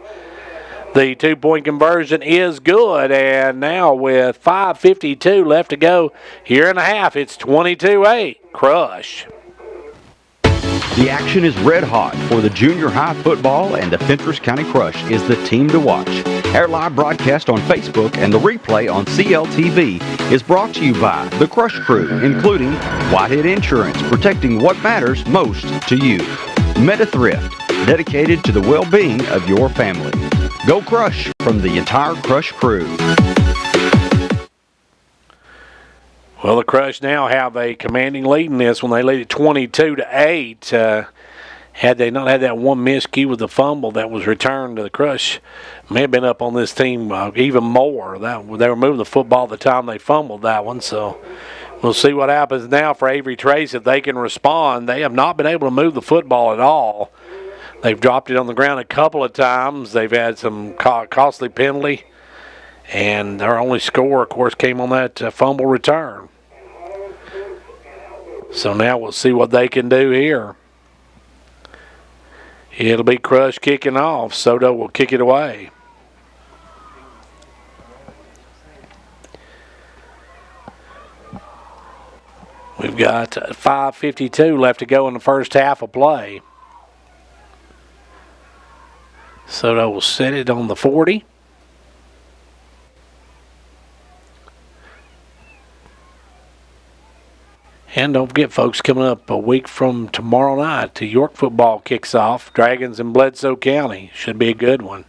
The 2-point conversion is good, and now with 5:52 left to go here in the half, it's 22-8. Crush.
The action is red hot for the junior high football, and the Fentress County Crush is the team to watch. Our live broadcast on Facebook and the replay on CLTV is brought to you by the Crush Crew, including Whitehead Insurance, protecting what matters most to you. Meta Thrift, dedicated to the well-being of your family. Go Crush from the entire Crush Crew.
Well, the Crush now have a commanding lead in this when they lead it 22-8. Had they not had that one miscue with the fumble that was returned to the Crush, may have been up on this team even more. They were moving the football the time they fumbled that one. So we'll see what happens now for Avery Trace if they can respond. They have not been able to move the football at all. They've dropped it on the ground a couple of times. They've had some costly penalty. And their only score, of course, came on that fumble return. So now we'll see what they can do here. It'll be Crush kicking off. Soto will kick it away. We've got 5:52 left to go in the first half of play. Soto will set it on the 40. And don't forget, folks, coming up a week from tomorrow night, to York football kicks off. Dragons in Bledsoe County. Should be a good one.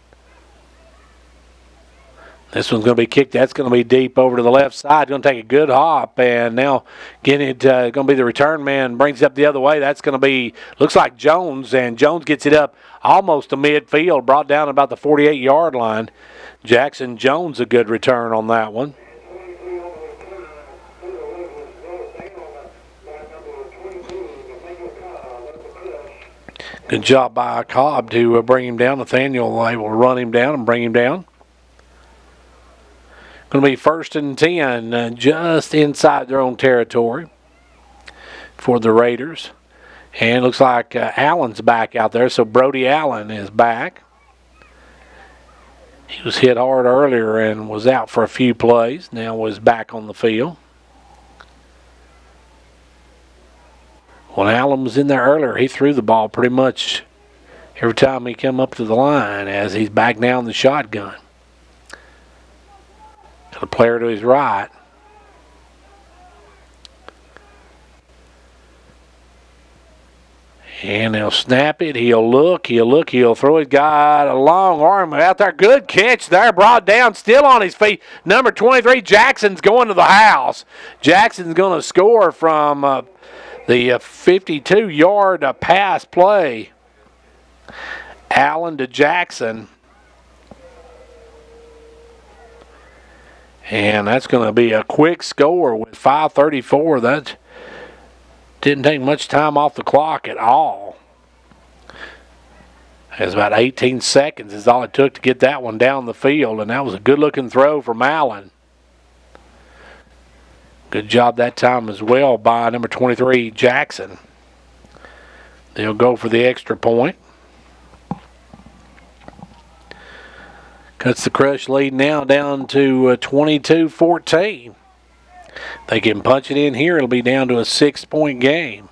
This one's going to be kicked. That's going to be deep over to the left side. Going to take a good hop. And now getting it, going to be the return man. Brings it up the other way. That's going to be, looks like Jones. And Jones gets it up almost to midfield. Brought down about the 48-yard line. Jackson Jones, a good return on that one. Good job by Cobb to bring him down. Nathaniel able to run him down and bring him down. Going to be 1st and 10, just inside their own territory for the Raiders. And it looks like Allen's back out there, so Brody Allen is back. He was hit hard earlier and was out for a few plays. Now was back on the field. When Allen was in there earlier, he threw the ball pretty much every time he came up to the line, as he's back now in the shotgun. Got a player to his right. And he'll snap it. He'll look. He'll throw it. Got a long arm out there. Good catch there. Brought down. Still on his feet. Number 23, Jackson's going to the house. Jackson's going to score from the 52-yard pass play. Allen to Jackson. And that's going to be a quick score with 5:34. That didn't take much time off the clock at all. It's about 18 seconds is all it took to get that one down the field, and that was a good-looking throw from Allen. Good job that time as well by number 23, Jackson. They'll go for the extra point. Cuts the Crush lead now down to 22-14. They can punch it in here. It'll be down to a 6-point game.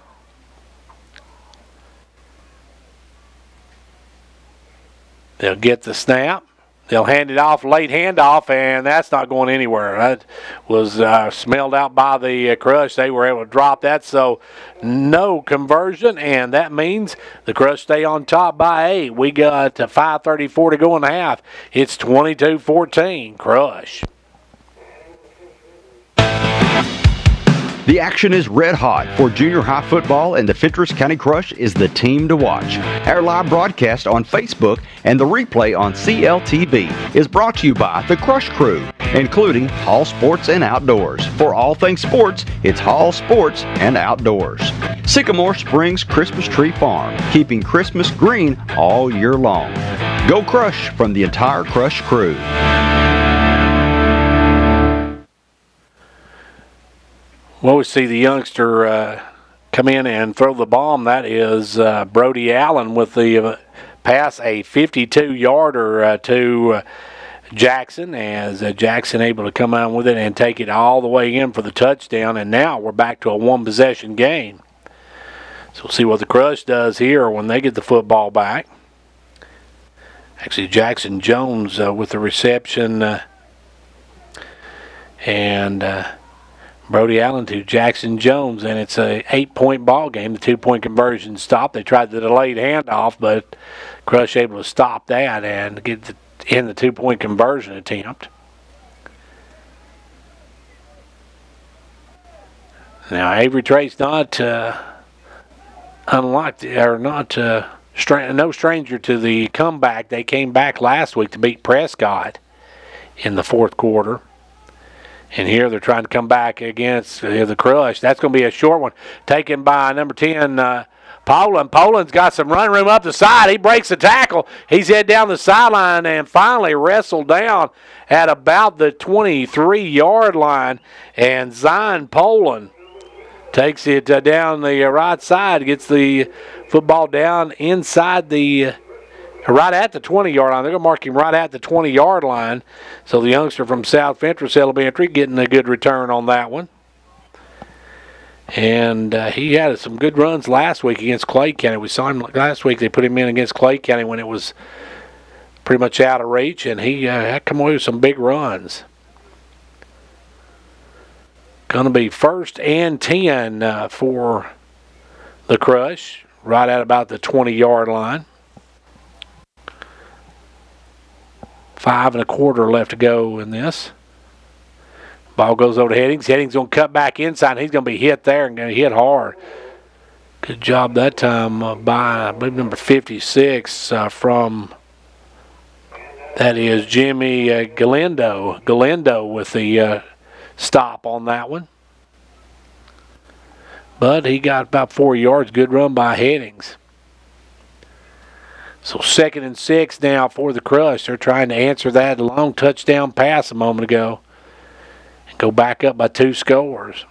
They'll get the snap. They'll hand it off, late handoff, and that's not going anywhere. That was smelled out by the Crush. They were able to drop that, so no conversion, and that means the Crush stay on top by 8. We got 5:34 to go in the half. It's 22-14, Crush.
The action is red hot for junior high football, and the Fentress County Crush is the team to watch. Our live broadcast on Facebook and the replay on CLTV is brought to you by the Crush Crew, including Hall Sports and Outdoors. For all things sports, it's Hall Sports and Outdoors. Sycamore Springs Christmas Tree Farm, keeping Christmas green all year long. Go Crush from the entire Crush Crew.
Well, we see the youngster come in and throw the bomb. That is Brody Allen with the pass, a 52-yarder to Jackson, as Jackson able to come out with it and take it all the way in for the touchdown. And now we're back to a one-possession game. So we'll see what the Crush does here when they get the football back. Actually, Jackson Jones with the reception and Brody Allen to Jackson Jones, and it's a 8-point ball game. The 2-point conversion stopped. They tried the delayed handoff, but Crush able to stop that and get in the 2-point conversion attempt. Now Avery Trace not unlocked or not no stranger to the comeback. They came back last week to beat Prescott in the fourth quarter. And here they're trying to come back against the Crush. That's going to be a short one taken by number 10, Poland. Poland's got some run room up the side. He breaks the tackle. He's head down the sideline and finally wrestled down at about the 23-yard line. And Zion Poland takes it down the right side, gets the football down inside the right at the 20-yard line. They're going to mark him right at the 20-yard line. So the youngster from South Fentress Elementary getting a good return on that one. And he had some good runs last week against Clay County. We saw him last week. They put him in against Clay County when it was pretty much out of reach, and he had come away with some big runs. Going to be 1st and 10 for the Crush, right at about the 20-yard line. 5 1/4 left to go in this. Ball goes over to Headings. Headings going to cut back inside. He's going to be hit there and going to hit hard. Good job that time by, I believe, number 56 from, that is Jimmy Galindo. Galindo with the stop on that one. But he got about 4 yards. Good run by Headings. So 2nd and 6 now for the Crush. They're trying to answer that long touchdown pass a moment ago. Go back up by 2 scores.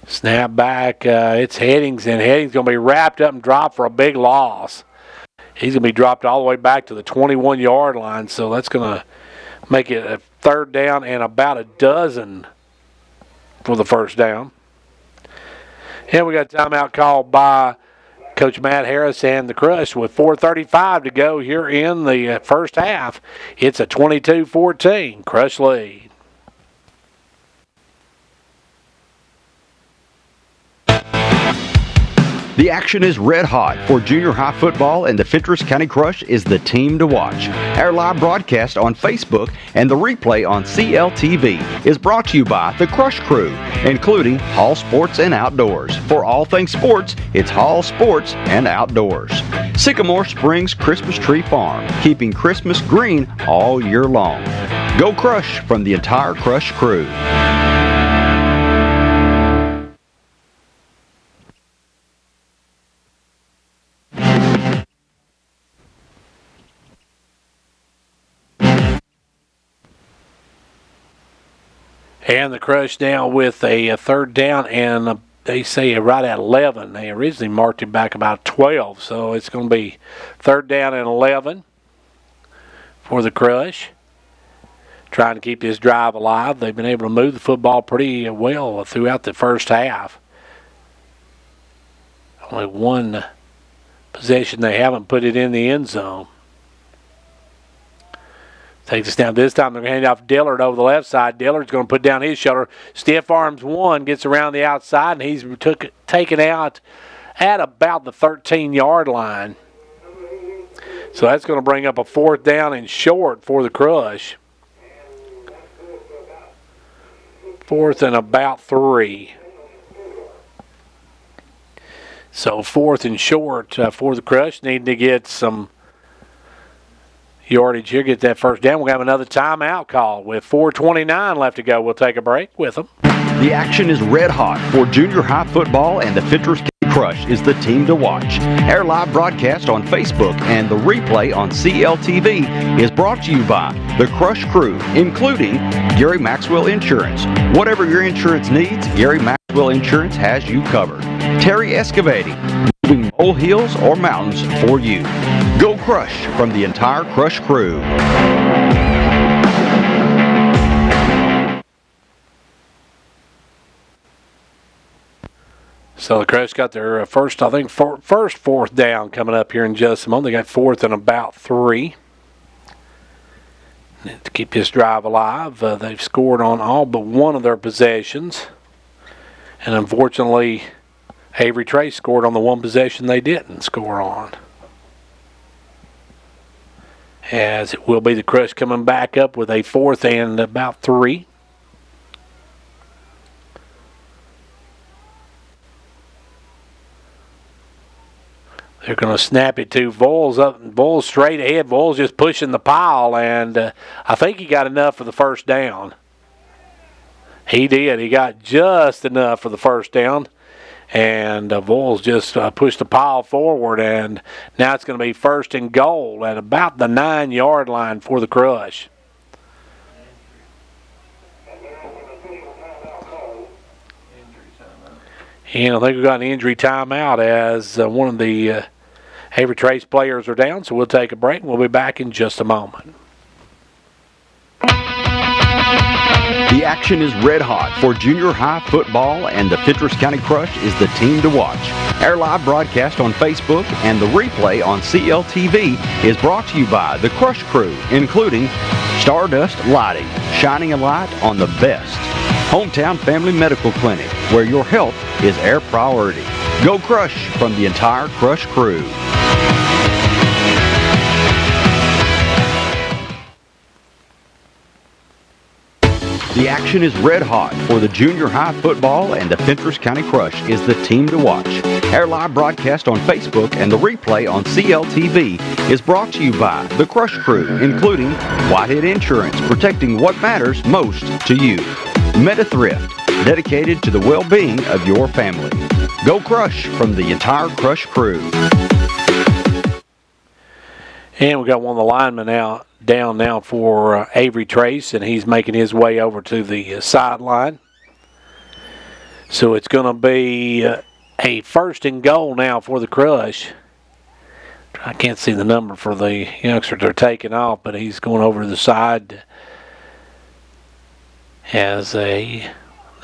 Snap back. It's Headings, and Headings going to be wrapped up and dropped for a big loss. He's going to be dropped all the way back to the 21-yard line, so that's going to make it a 3rd down and about a dozen for the 1st down. And we got a timeout called by Coach Matt Harris and the Crush with 4:35 to go here in the first half. It's a 22-14 Crush lead.
The action is red hot for junior high football, and the Fentress County Crush is the team to watch. Our live broadcast on Facebook and the replay on CLTV is brought to you by the Crush Crew, including Hall Sports and Outdoors. For all things sports, it's Hall Sports and Outdoors. Sycamore Springs Christmas Tree Farm, keeping Christmas green all year long. Go Crush from the entire Crush Crew.
And the Crush now with a 3rd down, and they say right at 11. They originally marked it back about 12, so it's going to be 3rd down and 11 for the Crush. Trying to keep this drive alive. They've been able to move the football pretty well throughout the first half. Only one possession they haven't put it in the end zone. Takes us down. This time they're going to hand it off Dillard over the left side. Dillard's going to put down his shoulder. Stiff arms one, gets around the outside, and he's taken out at about the 13-yard line. So that's going to bring up a 4th down and short for the Crush. 4th and about 3. So 4th and short for the Crush. Need to get some yardage here, get that 1st down. We're going to have another timeout call with 4:29 left to go. We'll take a break with them.
The action is red hot for junior high football, and the Fentress County Crush is the team to watch. Our live broadcast on Facebook and the replay on CLTV is brought to you by the Crush Crew, including Gary Maxwell Insurance. Whatever your insurance needs, Gary Maxwell Insurance has you covered. Terry Excavating, moving molehills or mountains for you. Go Crush from the entire Crush Crew.
So the Crush got their first 4th down coming up here in just a moment. They got 4th and about 3. And to keep this drive alive, they've scored on all but one of their possessions. And unfortunately, Avery Trace scored on the one possession they didn't score on. As it will be the Crush coming back up with a 4th and about 3. They're going to snap it to Voles up. Voles straight ahead. Voles just pushing the pile, and I think he got enough for the 1st down. He did. He got just enough for the 1st down. And Voles just pushed the pile forward, and now it's going to be 1st and goal at about the 9-yard line for the Crush. And I think we've got an injury timeout as one of the Avery Trace players are down, so we'll take a break, and we'll be back in just a moment.
The The action is red hot for junior high football, and the Fentress County Crush is the team to watch. Our live broadcast on Facebook and the replay on CLTV is brought to you by the Crush Crew, including Stardust Lighting, shining a light on the best. Hometown Family Medical Clinic, where your health is our priority. Go Crush from the entire Crush Crew. The action is red hot for the junior high football, and the Fentress County Crush is the team to watch. Our live broadcast on Facebook and the replay on CLTV is brought to you by the Crush Crew, including Whitehead Insurance, protecting what matters most to you. Meta Thrift, dedicated to the well-being of your family. Go Crush from the entire Crush Crew.
And we got one of the linemen down now for Avery Trace, and he's making his way over to the sideline. So it's going to be a first and goal now for the Crush. I can't see the number for the youngster they're taking off, but he's going over to the side as they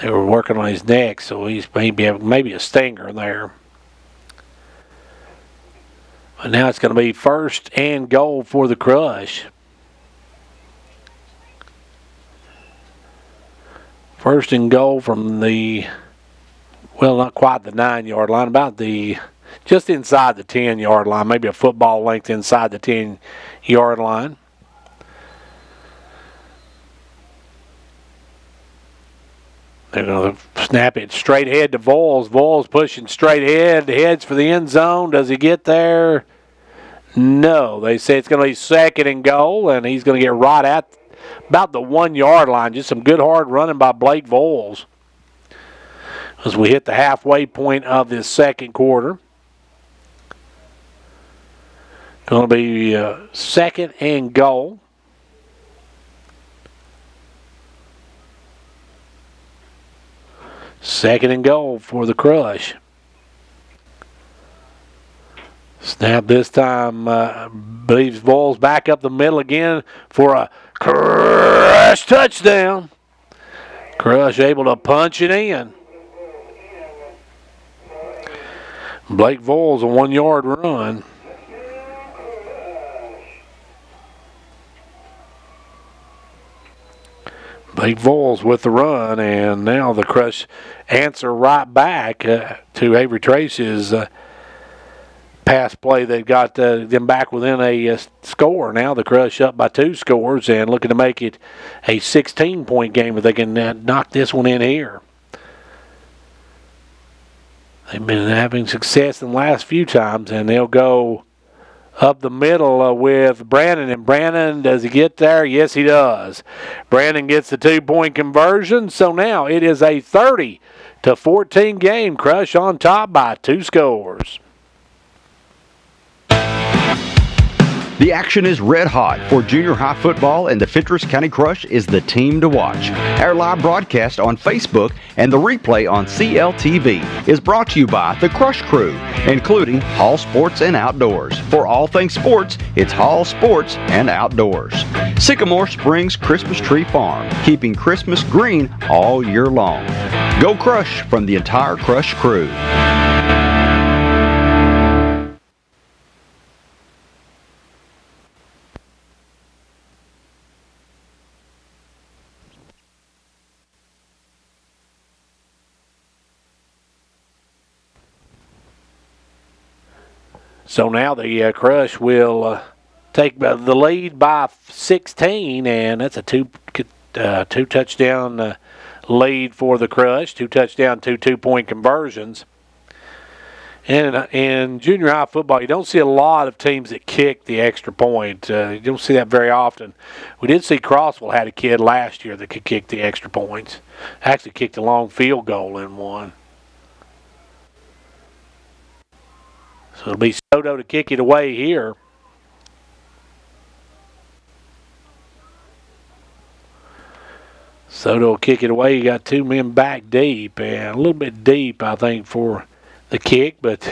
were working on his neck, so he's maybe a stinger there. But now it's going to be first and goal for the Crush. First and goal from the, well, not quite the 9-yard line, about just inside the 10-yard line, maybe a football length inside the 10-yard line. They're going to snap it straight ahead to Voles. Voles pushing straight ahead. Heads for the end zone. Does he get there? No. They say it's going to be second and goal, and he's going to get right at about the 1-yard line. Just some good hard running by Blake Voles as we hit the halfway point of this second quarter. Going to be second and goal. Second and goal for the Crush. Snap this time, believes Voles back up the middle again for a Crush touchdown. Crush able to punch it in. Blake Voles, a 1-yard run. Blake Voles with the run, and now the Crush answer right back to Avery Trace's pass play that got them back within a score. Now the Crush up by 2 scores and looking to make it a 16-point game if they can knock this one in here. They've been having success in the last few times, and they'll go up the middle with Brandon. And Brandon, does he get there? Yes, he does. Brandon gets the 2-point conversion. So now it is a 30-14 game. Crush on top by 2 scores.
The action is red hot for junior high football, and the Fentress County Crush is the team to watch. Our live broadcast on Facebook and the replay on CLTV is brought to you by the Crush Crew, including Hall Sports and Outdoors. For all things sports, it's Hall Sports and Outdoors. Sycamore Springs Christmas Tree Farm, keeping Christmas green all year long. Go Crush from the entire Crush Crew.
So now the Crush will take the lead by 16, and that's a two touchdown lead for the Crush. 2 touchdown, 2 2-point conversions. And in junior high football, you don't see a lot of teams that kick the extra point. You don't see that very often. We did see Crossville had a kid last year that could kick the extra points. Actually kicked a long field goal in one. So it'll be Soto to kick it away here. Soto will kick it away. You got 2 men back deep, and a little bit deep, I think, for the kick, but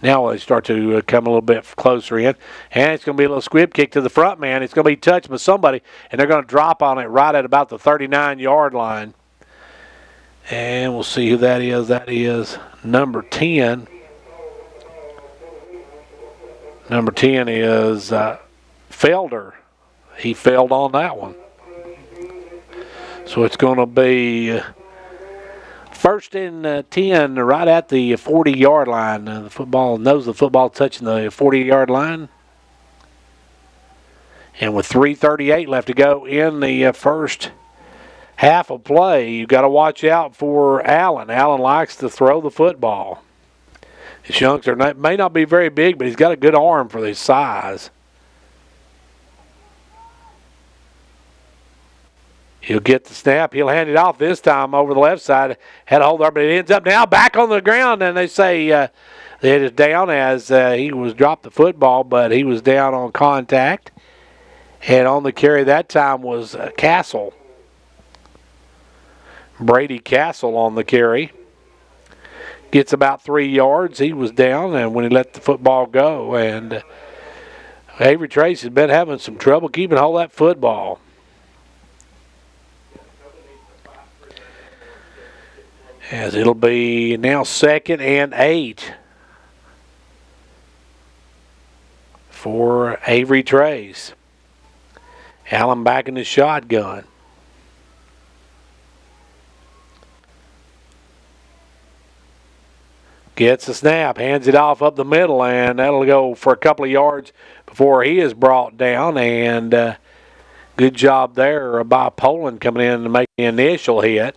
Now they start to come a little bit closer in. And it's going to be a little squib kick to the front man. It's going to be touched by somebody, and they're going to drop on it right at about the 39-yard line. And we'll see who that is. That is number 10. Number 10 is Felder. He failed on that one. So it's going to be first and 10 right at the 40-yard line. The football touching the 40-yard line. And with 3:38 left to go in the first half of play, you've got to watch out for Allen. Allen likes to throw the football. This youngster may not be very big, but he's got a good arm for his size. He'll get the snap. He'll hand it off this time over the left side. Had a hold there, but it ends up now back on the ground, and they say that it is down as he was dropped the football, but he was down on contact. And on the carry that time was Castle. Brady Castle on the carry. Gets about 3 yards. He was down, and when he let the football go, and Avery Trace has been having some trouble keeping hold of that football. As it'll be now 2nd and 8 for Avery Trace. Allen back in the shotgun. Gets the snap, hands it off up the middle, and that'll go for a couple of yards before he is brought down. And good job there by Poland coming in to make the initial hit.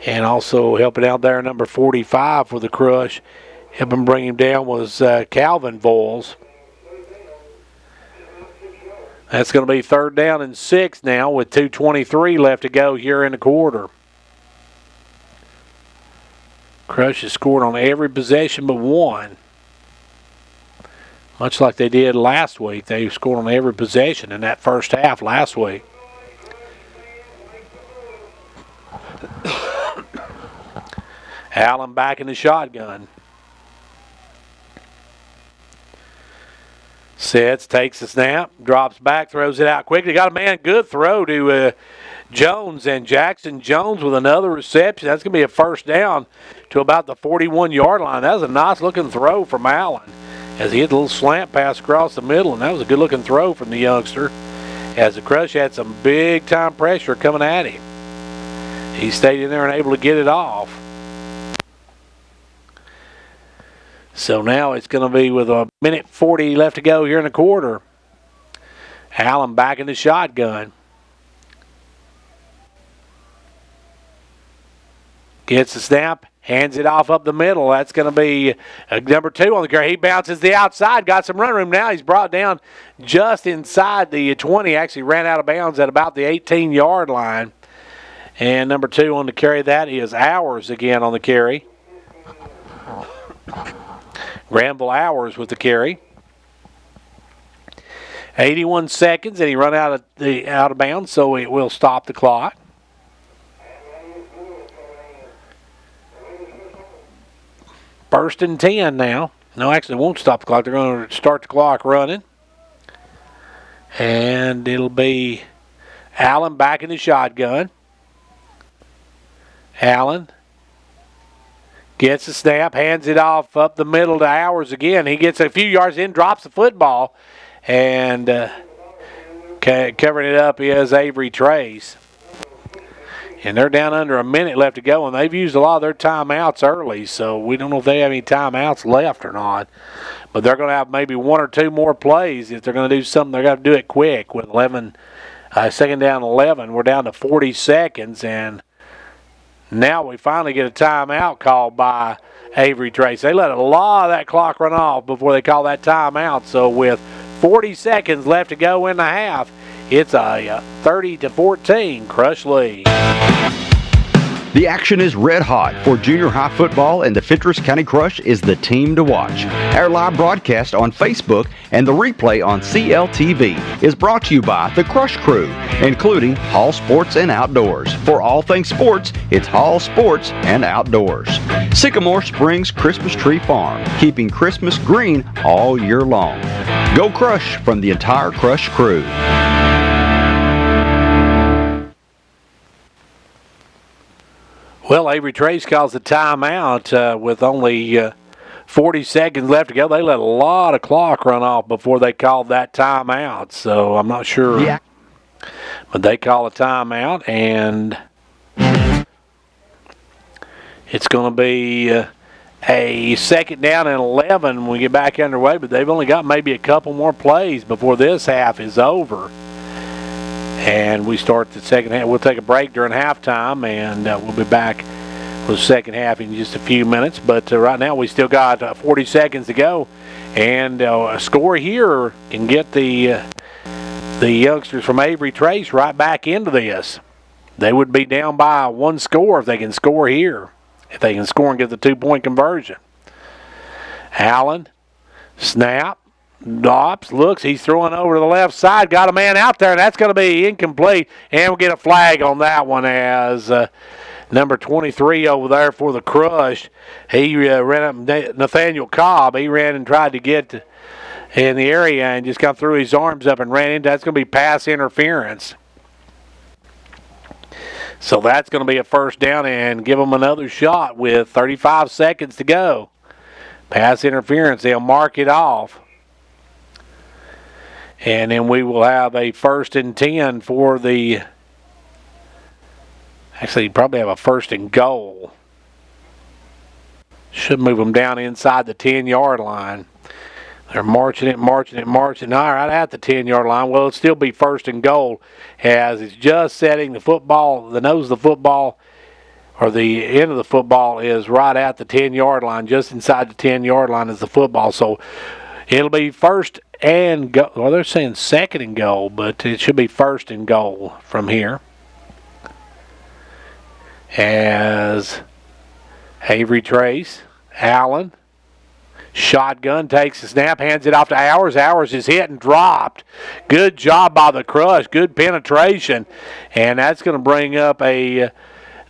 And also helping out there, number 45 for the Crush. Helping bring him down was Calvin Voles. That's going to be 3rd down and 6 now with 2:23 left to go here in the quarter. Crush has scored on every possession but one. Much like they did last week. They scored on every possession in that first half last week. Allen back in the shotgun. Sets, takes the snap, drops back, throws it out quickly. Got a man, good throw to Jones, and Jackson Jones with another reception. That's going to be a 1st down to about the 41-yard line. That was a nice-looking throw from Allen as he hit a little slant pass across the middle, and that was a good-looking throw from the youngster as the Crush had some big-time pressure coming at him. He stayed in there and able to get it off. So now it's going to be with a minute 40 left to go here in the quarter. Allen back in the shotgun. Gets the snap, hands it off up the middle. That's going to be number 2 on the carry. He bounces the outside, got some run room now. He's brought down just inside the 20. Actually ran out of bounds at about the 18-yard line. And number 2 on the carry, that is Hours again on the carry. Granville Hours with the carry. 81 seconds, and he run out of bounds, so it will stop the clock. First and 10 now. No, actually, it won't stop the clock. They're going to start the clock running. And it'll be Allen back in the shotgun. Allen gets the snap, hands it off up the middle to Hours again. He gets a few yards in, drops the football, and covering it up is Avery Trace. And they're down under a minute left to go, and they've used a lot of their timeouts early, so we don't know if they have any timeouts left or not. But they're going to have maybe 1 or 2 more plays. If they're going to do something, they're going to do it quick with 2nd down 11. We're down to 40 seconds, and now we finally get a timeout called by Avery Trace. They let a lot of that clock run off before they call that timeout. So with 40 seconds left to go in the half, it's a 30-14 Crush lead.
The action is red hot for junior high football, and the Fentress County Crush is the team to watch. Our live broadcast on Facebook and the replay on CLTV is brought to you by the Crush Crew, including Hall Sports and Outdoors. For all things sports, it's Hall Sports and Outdoors. Sycamore Springs Christmas Tree Farm, keeping Christmas green all year long. Go Crush from the entire Crush crew.
Well, Avery Trace calls the timeout with only 40 seconds left to go. They let a lot of clock run off before they called that timeout, so I'm not sure.
Yeah.
But they call a timeout, and it's going to be a second down and 11 when we get back underway, but they've only got maybe a couple more plays before this half is over. And we start the second half. We'll take a break during halftime, and we'll be back for the second half in just a few minutes. But right now we still got 40 seconds to go, and a score here can get the youngsters from Avery Trace right back into this. They would be down by one score if they can score here, if they can score and get the 2-point conversion. Allen, snap. Dobbs looks, he's throwing over to the left side, got a man out there, and that's going to be incomplete, and we'll get a flag on that one as number 23 over there for the Crush. He ran up Nathaniel Cobb. He ran and tried to get in the area and just kind of threw his arms up and ran into. That's going to be pass interference. So that's going to be a first down and give them another shot with 35 seconds to go. Pass interference, they'll mark it off. And then we will have a 1st and 10 for the, actually probably have a 1st and goal. Should move them down inside the 10-yard line. They're marching it. All right at the 10-yard line. Well, it'll still be 1st and goal as it's just setting the football, the nose of the football, or the end of the football is right at the 10-yard line. Just inside the 10-yard line is the football. So it'll be 1st and goal. Well, they're saying 2nd and goal, but it should be 1st and goal from here. As Avery Trace, Allen, shotgun, takes the snap, hands it off to Hours. Hours is hit and dropped. Good job by the Crush. Good penetration. And that's going to bring up a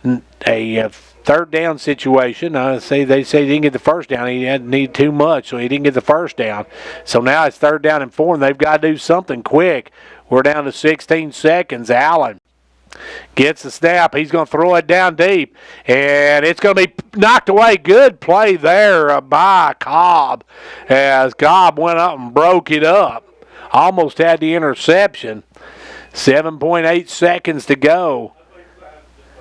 3rd down situation. They say he didn't get the first down. He didn't need too much, so he didn't get the first down. So now it's 3rd down and 4, and they've got to do something quick. We're down to 16 seconds. Allen gets the snap. He's going to throw it down deep, and it's going to be knocked away. Good play there by Cobb as Cobb went up and broke it up. Almost had the interception. 7.8 seconds to go.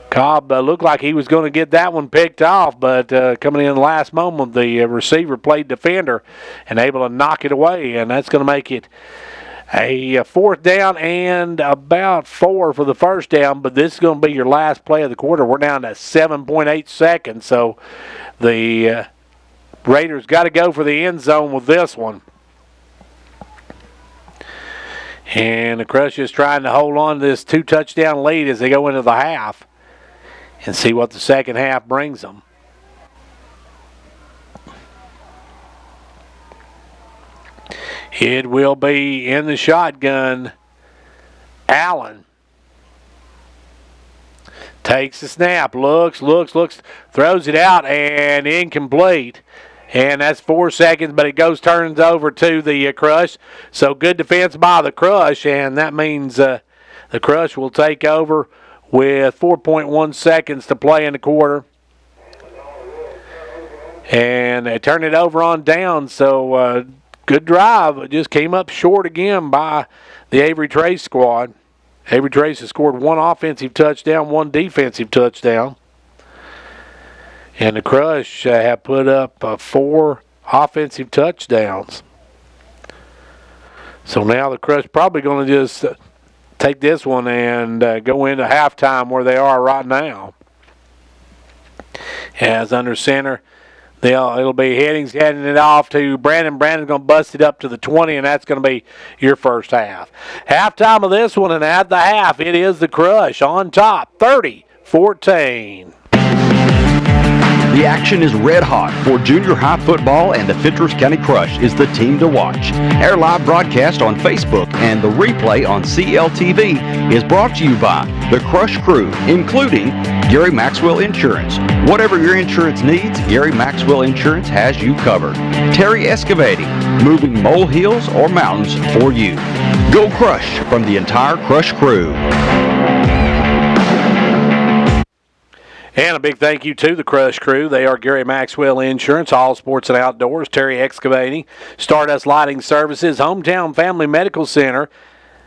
Cobb looked like he was going to get that one picked off, but coming in the last moment, the receiver played defender and able to knock it away, and that's going to make it a 4th down and about 4 for the first down, but this is going to be your last play of the quarter. We're down to 7.8 seconds, so the Raiders got to go for the end zone with this one. And the Crush is trying to hold on to this 2-touchdown lead as they go into the half and see what the second half brings them. It will be in the shotgun. Allen takes the snap, looks, throws it out, and incomplete. And that's 4 seconds, but it turns over to the Crush. So good defense by the Crush, and that means the Crush will take over with 4.1 seconds to play in the quarter. And they turn it over on down, so good drive. It just came up short again by the Avery Trace squad. Avery Trace has scored 1 offensive touchdown, 1 defensive touchdown. And the Crush have put up 4 offensive touchdowns. So now the Crush probably going to just take this one and go into halftime where they are right now. As under center, it'll be Headings heading it off to Brandon. Brandon's going to bust it up to the 20, and that's going to be your first half. Halftime of this one, and at the half, it is the Crush on top, 30-14.
The action is red hot for junior high football, and the Fentress County Crush is the team to watch. Our live broadcast on Facebook and the replay on CLTV is brought to you by the Crush crew, including Gary Maxwell Insurance. Whatever your insurance needs, Gary Maxwell Insurance has you covered. Terry Excavating, moving molehills or mountains for you. Go Crush from the entire Crush crew.
And a big thank you to the Crush crew. They are Gary Maxwell Insurance, All Sports and Outdoors, Terry Excavating, Stardust Lighting Services, Hometown Family Medical Center,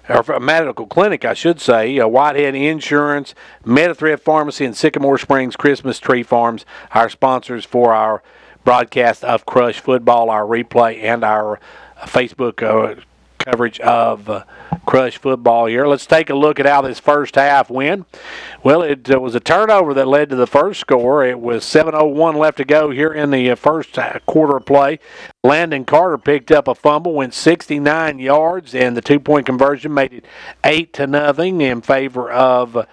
or Medical Clinic, I should say, Whitehead Insurance, MetaThrift Pharmacy, and Sycamore Springs Christmas Tree Farms, our sponsors for our broadcast of Crush Football, our replay, and our Facebook coverage of Crush Football here. Let's take a look at how this first half went. Well, it was a turnover that led to the first score. It was 7:01 left to go here in the first quarter of play. Landon Carter picked up a fumble, went 69 yards, and the two-point conversion made it 8-0 in favor of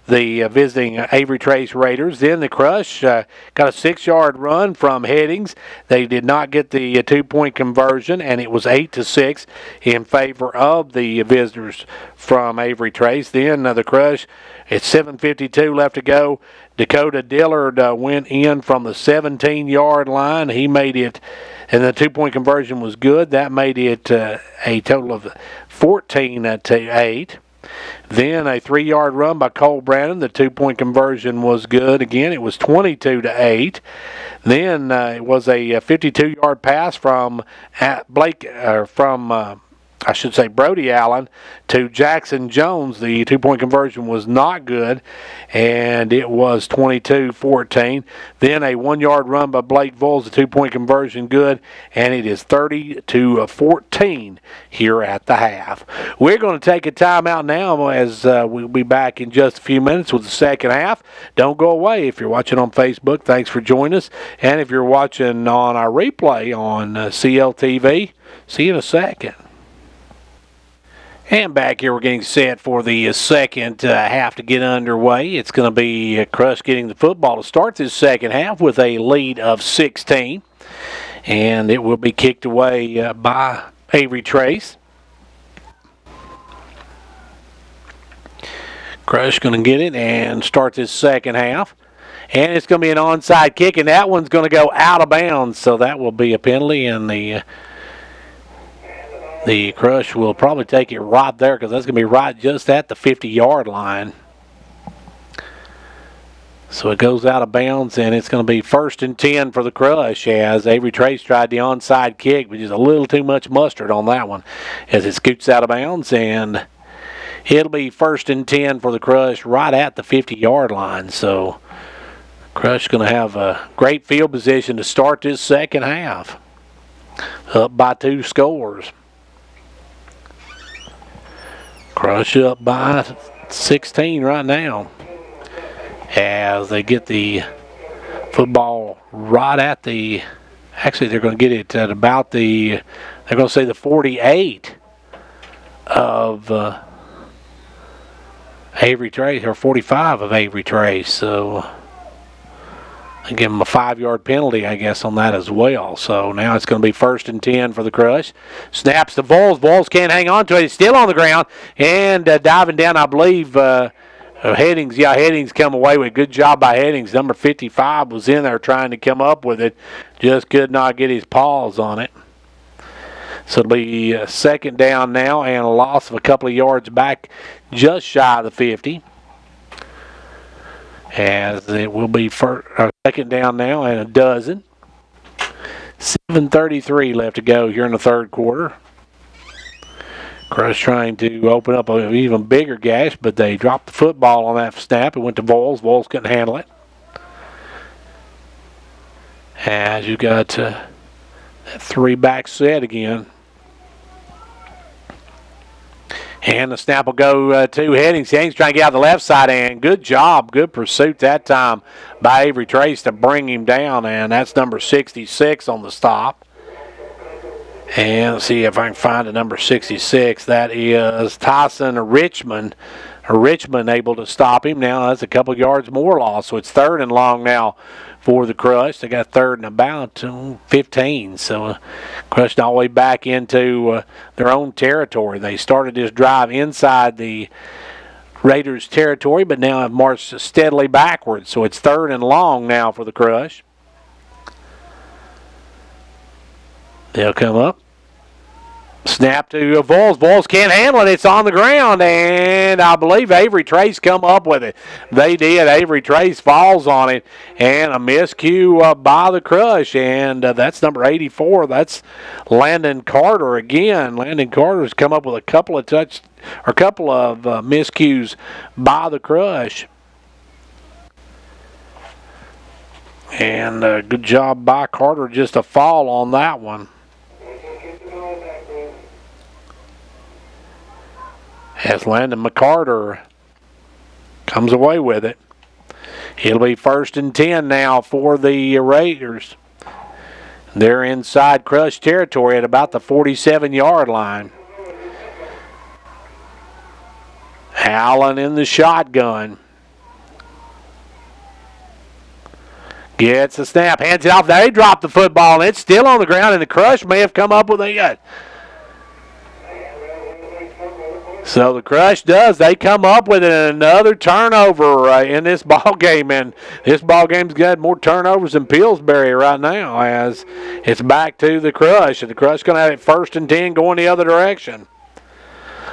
the visiting Avery Trace Raiders. Then the Crush got a 6-yard run from Headings. They did not get the two-point conversion, and it was 8-6 in favor of the visitors from Avery Trace. Then the Crush, at 7:52 left to go, Dakota Dillard went in from the 17-yard line. He made it, and the two-point conversion was good. That made it a total of 14-8. Then a 3-yard run by Cole Brandon. The two-point conversion was good. Again, it was 22-8. Then it was a 52-yard pass from Brody Allen to Jackson Jones. The two-point conversion was not good, and it was 22-14. Then a 1-yard run by Blake Voles, the two-point conversion good, and it is 30-14 here at the half. We're going to take a timeout now as we'll be back in just a few minutes with the second half. Don't go away. If you're watching on Facebook, thanks for joining us. And if you're watching on our replay on CLTV, see you in a second. And back here, we're getting set for the second half to get underway. It's going to be Crush getting the football to start this second half with a lead of 16. And it will be kicked away by Avery Trace. Crush going to get it and start this second half. And it's going to be an onside kick, and that one's going to go out of bounds. So that will be a penalty, and the Crush will probably take it right there because that's going to be right just at the 50-yard line. So it goes out of bounds, and it's going to be 1st and 10 for the Crush as Avery Trace tried the onside kick, but just a little too much mustard on that one as it scoots out of bounds, and it'll be 1st and 10 for the Crush right at the 50-yard line. So Crush going to have a great field position to start this second half, up by 2 scores. Crush up by 16 right now as they get the football right at the, actually they're going to get it at about they're going to say the 48 of Avery Trace, or 45 of Avery Trace. So I give them a 5-yard penalty, I guess, on that as well. So now it's going to be 1st and 10 for the Crush. Snaps to Voles. Voles can't hang on to it. He's still on the ground. And diving down, I believe, Headings. Yeah, Headings come away with it. Good job by Headings. Number 55 was in there trying to come up with it. Just could not get his paws on it. So it'll be 2nd down now and a loss of a couple of yards back just shy of the 50. As it will be 2nd down now and a dozen. 7:33 left to go here in the third quarter. Crush trying to open up an even bigger gash, but they dropped the football on that snap. It went to Voles. Voles couldn't handle it. As you got that 3-back set again. And the snap will go to Headings. Headings trying to get out the left side, and good job, good pursuit that time by Avery Trace to bring him down, and that's number 66 on the stop. And let's see if I can find a number 66. That is Tyson Richmond, Richmond able to stop him. Now that's a couple yards more loss, so it's 3rd and long now for the Crush. They got 3rd and about 15, so Crush all the way back into their own territory. They started this drive inside the Raiders' territory, but now have marched steadily backwards, so it's 3rd and long now for the Crush. They'll come up. Snap to Vols. Vols can't handle it. It's on the ground, and I believe Avery Trace come up with it. They did. Avery Trace falls on it, and a miscue by the Crush, and that's number 84. That's Landon Carter again. Landon Carter's come up with a couple of miscues by the Crush. And good job by Carter, just a fall on that one. As Landon McCarter comes away with it. It'll be 1st and 10 now for the Raiders. They're inside Crush territory at about the 47-yard line. Allen in the shotgun. Gets the snap, hands it off. They drop the football, and it's still on the ground, and the Crush may have come up with a... So the Crush does. They come up with another turnover in this ball game, and this ball game's got more turnovers than Pillsbury right now as it's back to the Crush, and the Crush going to have it 1st and 10 going the other direction.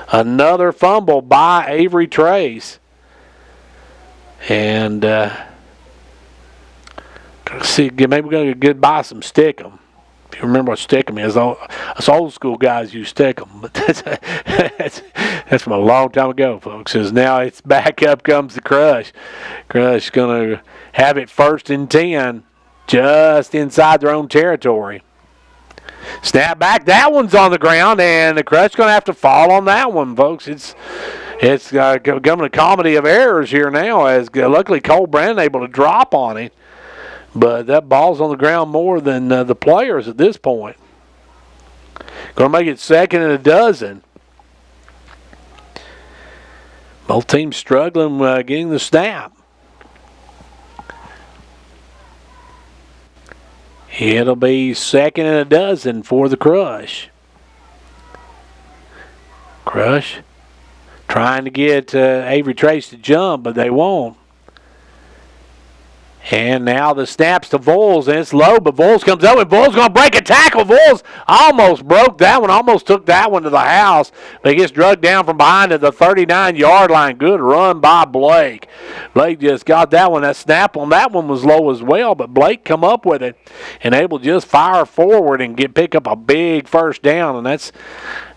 Another fumble by Avery Trace. And see, maybe we're going to get by some Stickum. If you remember what Stickum is, us old school guys use Stickum, but that's from a long time ago, folks. As now it's back up comes the Crush. Crush going to have it 1st and 10, just inside their own territory. Snap back, that one's on the ground, and the Crush going to have to fall on that one, folks. It's becoming a comedy of errors here now, as luckily Cole Brandon able to drop on it. But that ball's on the ground more than the players at this point. Going to make it 2nd and 12. Both teams struggling getting the snap. It'll be 2nd and 12 for the Crush. Crush trying to get Avery Trace to jump, but they won't. And now the snaps to Vols, and it's low, but Vols comes up, and Vols going to break a tackle. Vols almost broke that one, almost took that one to the house. But he gets drugged down from behind at the 39-yard line. Good run by Blake. Blake just got that one. That snap on that one was low as well, but Blake come up with it and able to just fire forward and pick up a big 1st down, and that's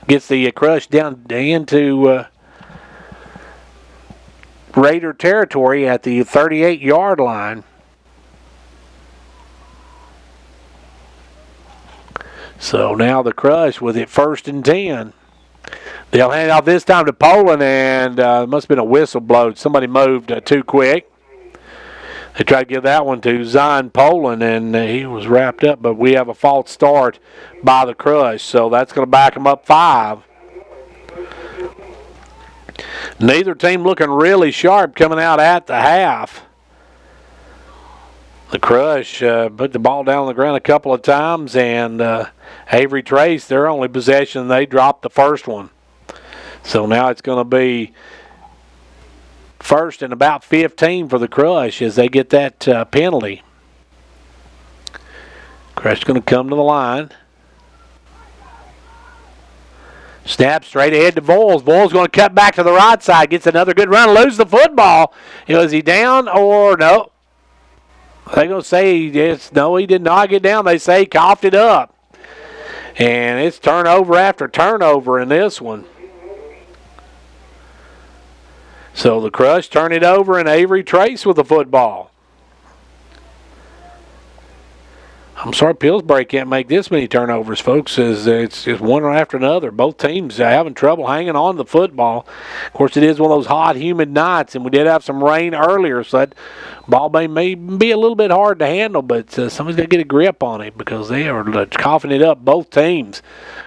gets the Crush down into Raider territory at the 38-yard line. So now the Crush with it 1st and 10. They'll hand off this time to Poland, and it must have been a whistle blown. Somebody moved too quick. They tried to give that one to Zion Poland, and he was wrapped up, but we have a false start by the Crush, so that's going to back them up 5. Neither team looking really sharp coming out at the half. The Crush put the ball down on the ground a couple of times, and Avery Trace, their only possession, they dropped the first one. So now it's going to be 1st and about 15 for the Crush as they get that penalty. Crush going to come to the line. Snap straight ahead to Vols. Vols going to cut back to the right side. Gets another good run. Lose the football. Is he down or no? They're going to say yes. No, he did not get down. They say he coughed it up. And it's turnover after turnover in this one. So the Crush turn it over, and Avery Trace with the football. I'm sorry, Pillsbury can't make this many turnovers, folks. It's just one after another. Both teams are having trouble hanging on to the football. Of course, it is one of those hot, humid nights, and we did have some rain earlier, so that ball may be a little bit hard to handle, but somebody's got to get a grip on it because they are coughing it up. Both teams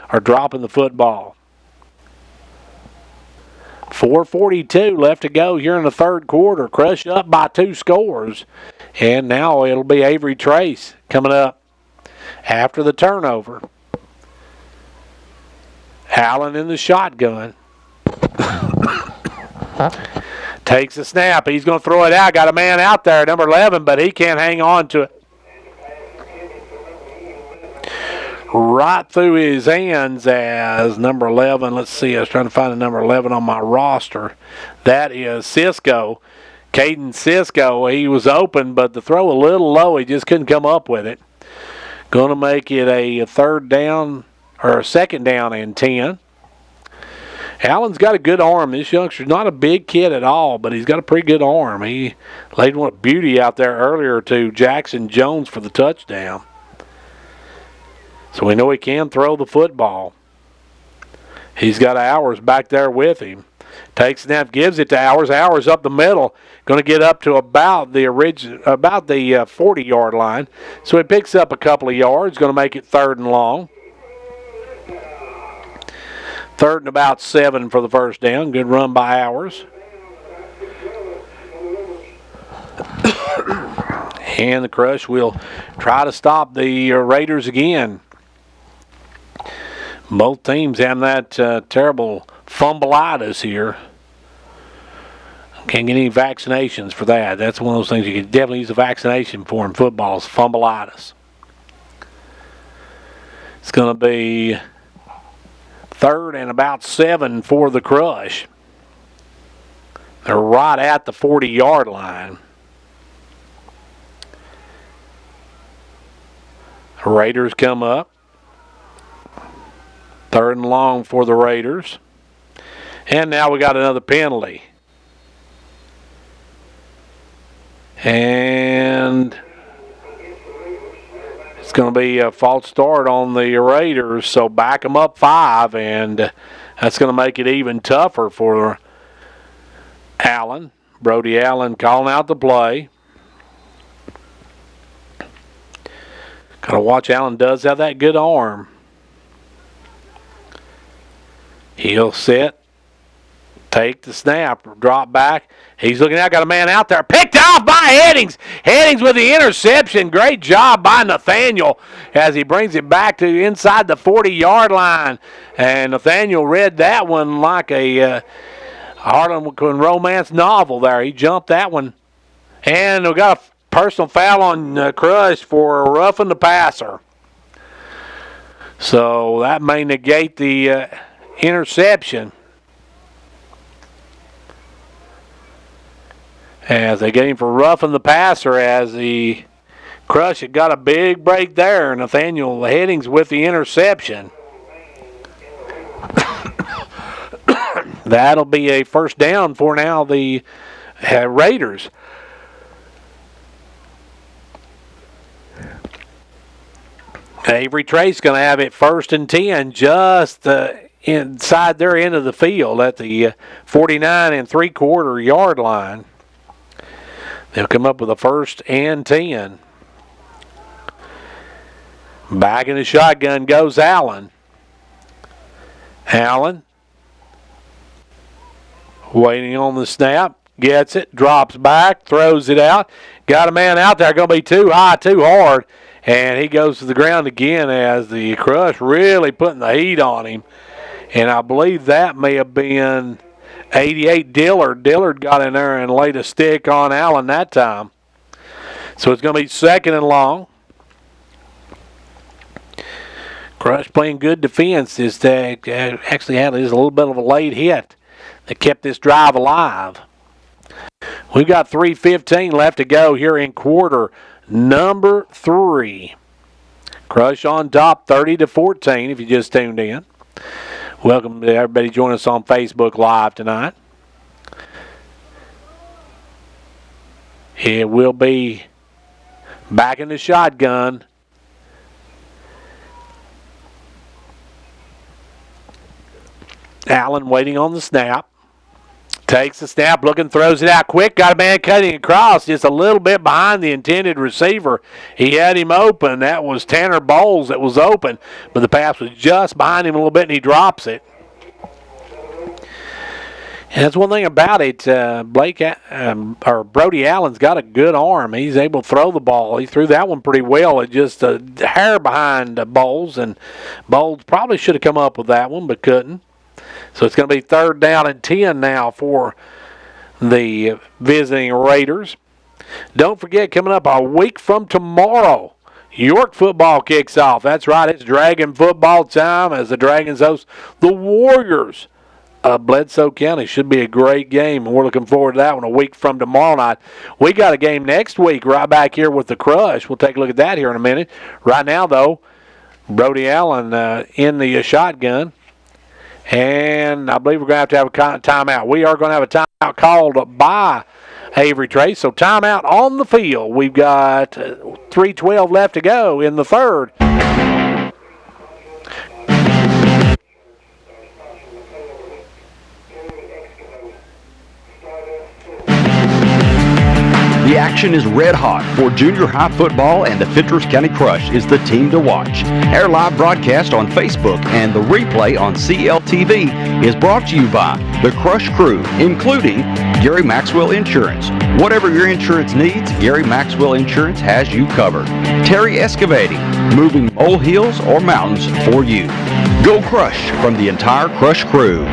are dropping the football. 4:42 left to go here in the third quarter. Crush up by 2 scores. And now it'll be Avery Trace coming up after the turnover. Allen in the shotgun. Takes a snap. He's going to throw it out. Got a man out there, number 11, but he can't hang on to it. Right through his hands as number 11. Let's see. I was trying to find the number 11 on my roster. That is Cisco. Caden Cisco. He was open, but the throw a little low. He just couldn't come up with it. Going to make it a third down or a second down and 10. Allen's got a good arm. This youngster's not a big kid at all, but he's got a pretty good arm. He laid one beauty out there earlier to Jackson Jones for the touchdown. So we know he can throw the football. He's got Hours back there with him. Takes snap, gives it to Hours. Hours up the middle, going to get up to about the 40-yard line. So he picks up a couple of yards, going to make it 3rd and long. 3rd and about 7 for the first down. Good run by Hours. And the Crush will try to stop the Raiders again. Both teams having that terrible fumbleitis here. Can't get any vaccinations for that. That's one of those things you could definitely use a vaccination for in football is fumbleitis. It's going to be 3rd and about 7 for the Crush. They're right at the 40-yard line. The Raiders come up. 3rd and long for the Raiders. And now we got another penalty. And it's going to be a false start on the Raiders, so back them up 5, and that's going to make it even tougher for Allen. Brody Allen calling out the play. Got to watch Allen does have that good arm. He'll sit, take the snap, drop back. He's looking out, got a man out there. Picked off by Headings. Headings with the interception. Great job by Nathaniel as he brings it back to inside the 40-yard line. And Nathaniel read that one like a Harlequin romance novel there. He jumped that one. And we got a personal foul on Crush for roughing the passer. So that may negate the interception. As they get him for roughing the passer as the Crush had got a big break there. Nathaniel Headings with the interception. That'll be a first down for now the Raiders. Avery Trace going to have it 1st and 10 just inside their end of the field at the 49 3/4 yard line. They'll come up with a 1st and 10. Back in the shotgun goes Allen. Allen waiting on the snap. Gets it, drops back, throws it out. Got a man out there, going to be too high, too hard. And he goes to the ground again as the Crush really putting the heat on him. And I believe that may have been 88 Dillard. Dillard got in there and laid a stick on Allen that time. So it's going to be 2nd and long. Crush playing good defense. Actually had a little bit of a late hit that kept this drive alive. We've got 3:15 left to go here in quarter number 3. Crush on top 30-14 if you just tuned in. Welcome to everybody joining us on Facebook Live tonight. It will be back in the shotgun. Allen waiting on the snap. Takes the snap, looking, throws it out quick. Got a man cutting across just a little bit behind the intended receiver. He had him open. That was Tanner Bowles that was open, but the pass was just behind him a little bit, and he drops it. And that's one thing about it. Or Brody Allen's got a good arm. He's able to throw the ball. He threw that one pretty well. It just a hair behind Bowles, and Bowles probably should have come up with that one, but couldn't. So it's going to be 3rd down and 10 now for the visiting Raiders. Don't forget, coming up a week from tomorrow, York football kicks off. That's right, it's Dragon football time as the Dragons host the Warriors of Bledsoe County. Should be a great game, and we're looking forward to that one a week from tomorrow night. We got a game next week right back here with the Crush. We'll take a look at that here in a minute. Right now, though, Brody Allen in the shotgun, and I believe we're going to have a timeout. We are going to have a timeout called by Avery Trace. So timeout on the field. We've got 3:12 left to go in the 3rd.
The action is red hot for junior high football, and the Fentress County Crush is the team to watch. Our live broadcast on Facebook and the replay on CLTV is brought to you by the Crush crew, including Gary Maxwell Insurance. Whatever your insurance needs, Gary Maxwell Insurance has you covered. Terry Excavating, moving molehills or mountains for you. Go Crush from the entire Crush crew.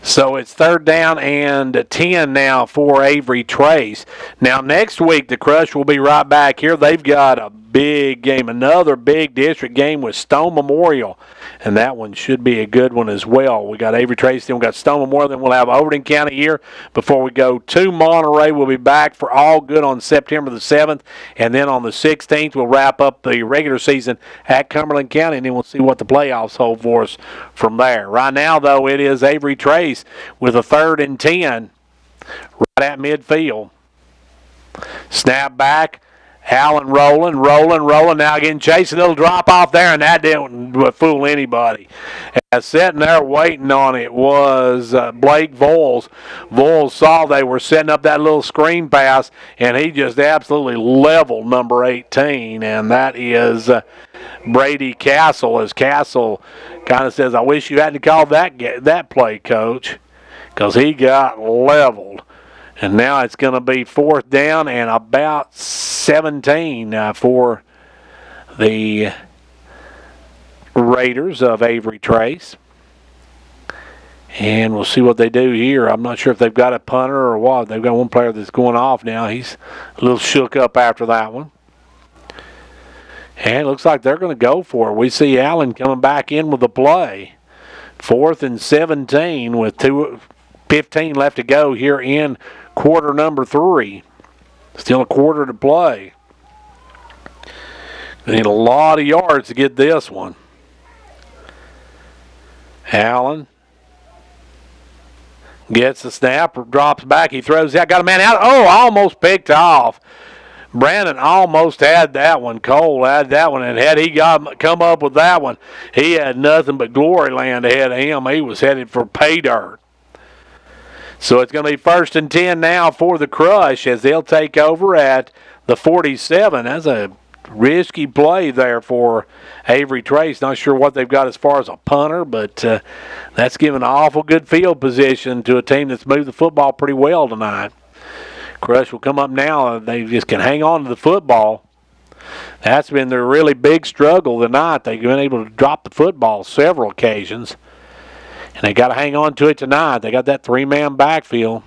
So it's 3rd down and 10 now for Avery Trace. Now next week the Crush will be right back here. They've got a big game, another big district game with Stone Memorial, and that one should be a good one as well. We got Avery Trace, then we got Stone Memorial, then we'll have Overton County here before we go to Monterey. We'll be back for all good on September the 7th, and then on the 16th we'll wrap up the regular season at Cumberland County, and then we'll see what the playoffs hold for us from there. Right now, though, it is Avery Trace with a 3rd and 10 right at midfield. Snap back. Allen rolling. Now again, chasing a little drop off there, and that didn't fool anybody. And sitting there waiting on it was Blake Voles. Voles saw they were setting up that little screen pass, and he just absolutely leveled number 18, and that is Brady Castle. As Castle kind of says, I wish you hadn't called that play, Coach, because he got leveled. And now it's going to be 4th down and about 17 for the Raiders of Avery Trace. And we'll see what they do here. I'm not sure if they've got a punter or what. They've got one player that's going off now. He's a little shook up after that one. And it looks like they're going to go for it. We see Allen coming back in with the play. 4th and 17 with 2:15 left to go here in quarter number 3. Still a quarter to play. They need a lot of yards to get this one. Allen gets the snap, drops back, he throws out, got a man out. Oh, almost picked off. Brandon almost had that one. Cole had that one, and had he come up with that one, he had nothing but glory land ahead of him. He was headed for pay dirt. So it's going to be 1st and 10 now for the Crush as they'll take over at the 47. That's a risky play there for Avery Trace. Not sure what they've got as far as a punter, but that's giving an awful good field position to a team that's moved the football pretty well tonight. Crush will come up now. They just can hang on to the football. That's been their really big struggle tonight. They've been able to drop the football several occasions. And they got to hang on to it tonight. They got that 3-man backfield.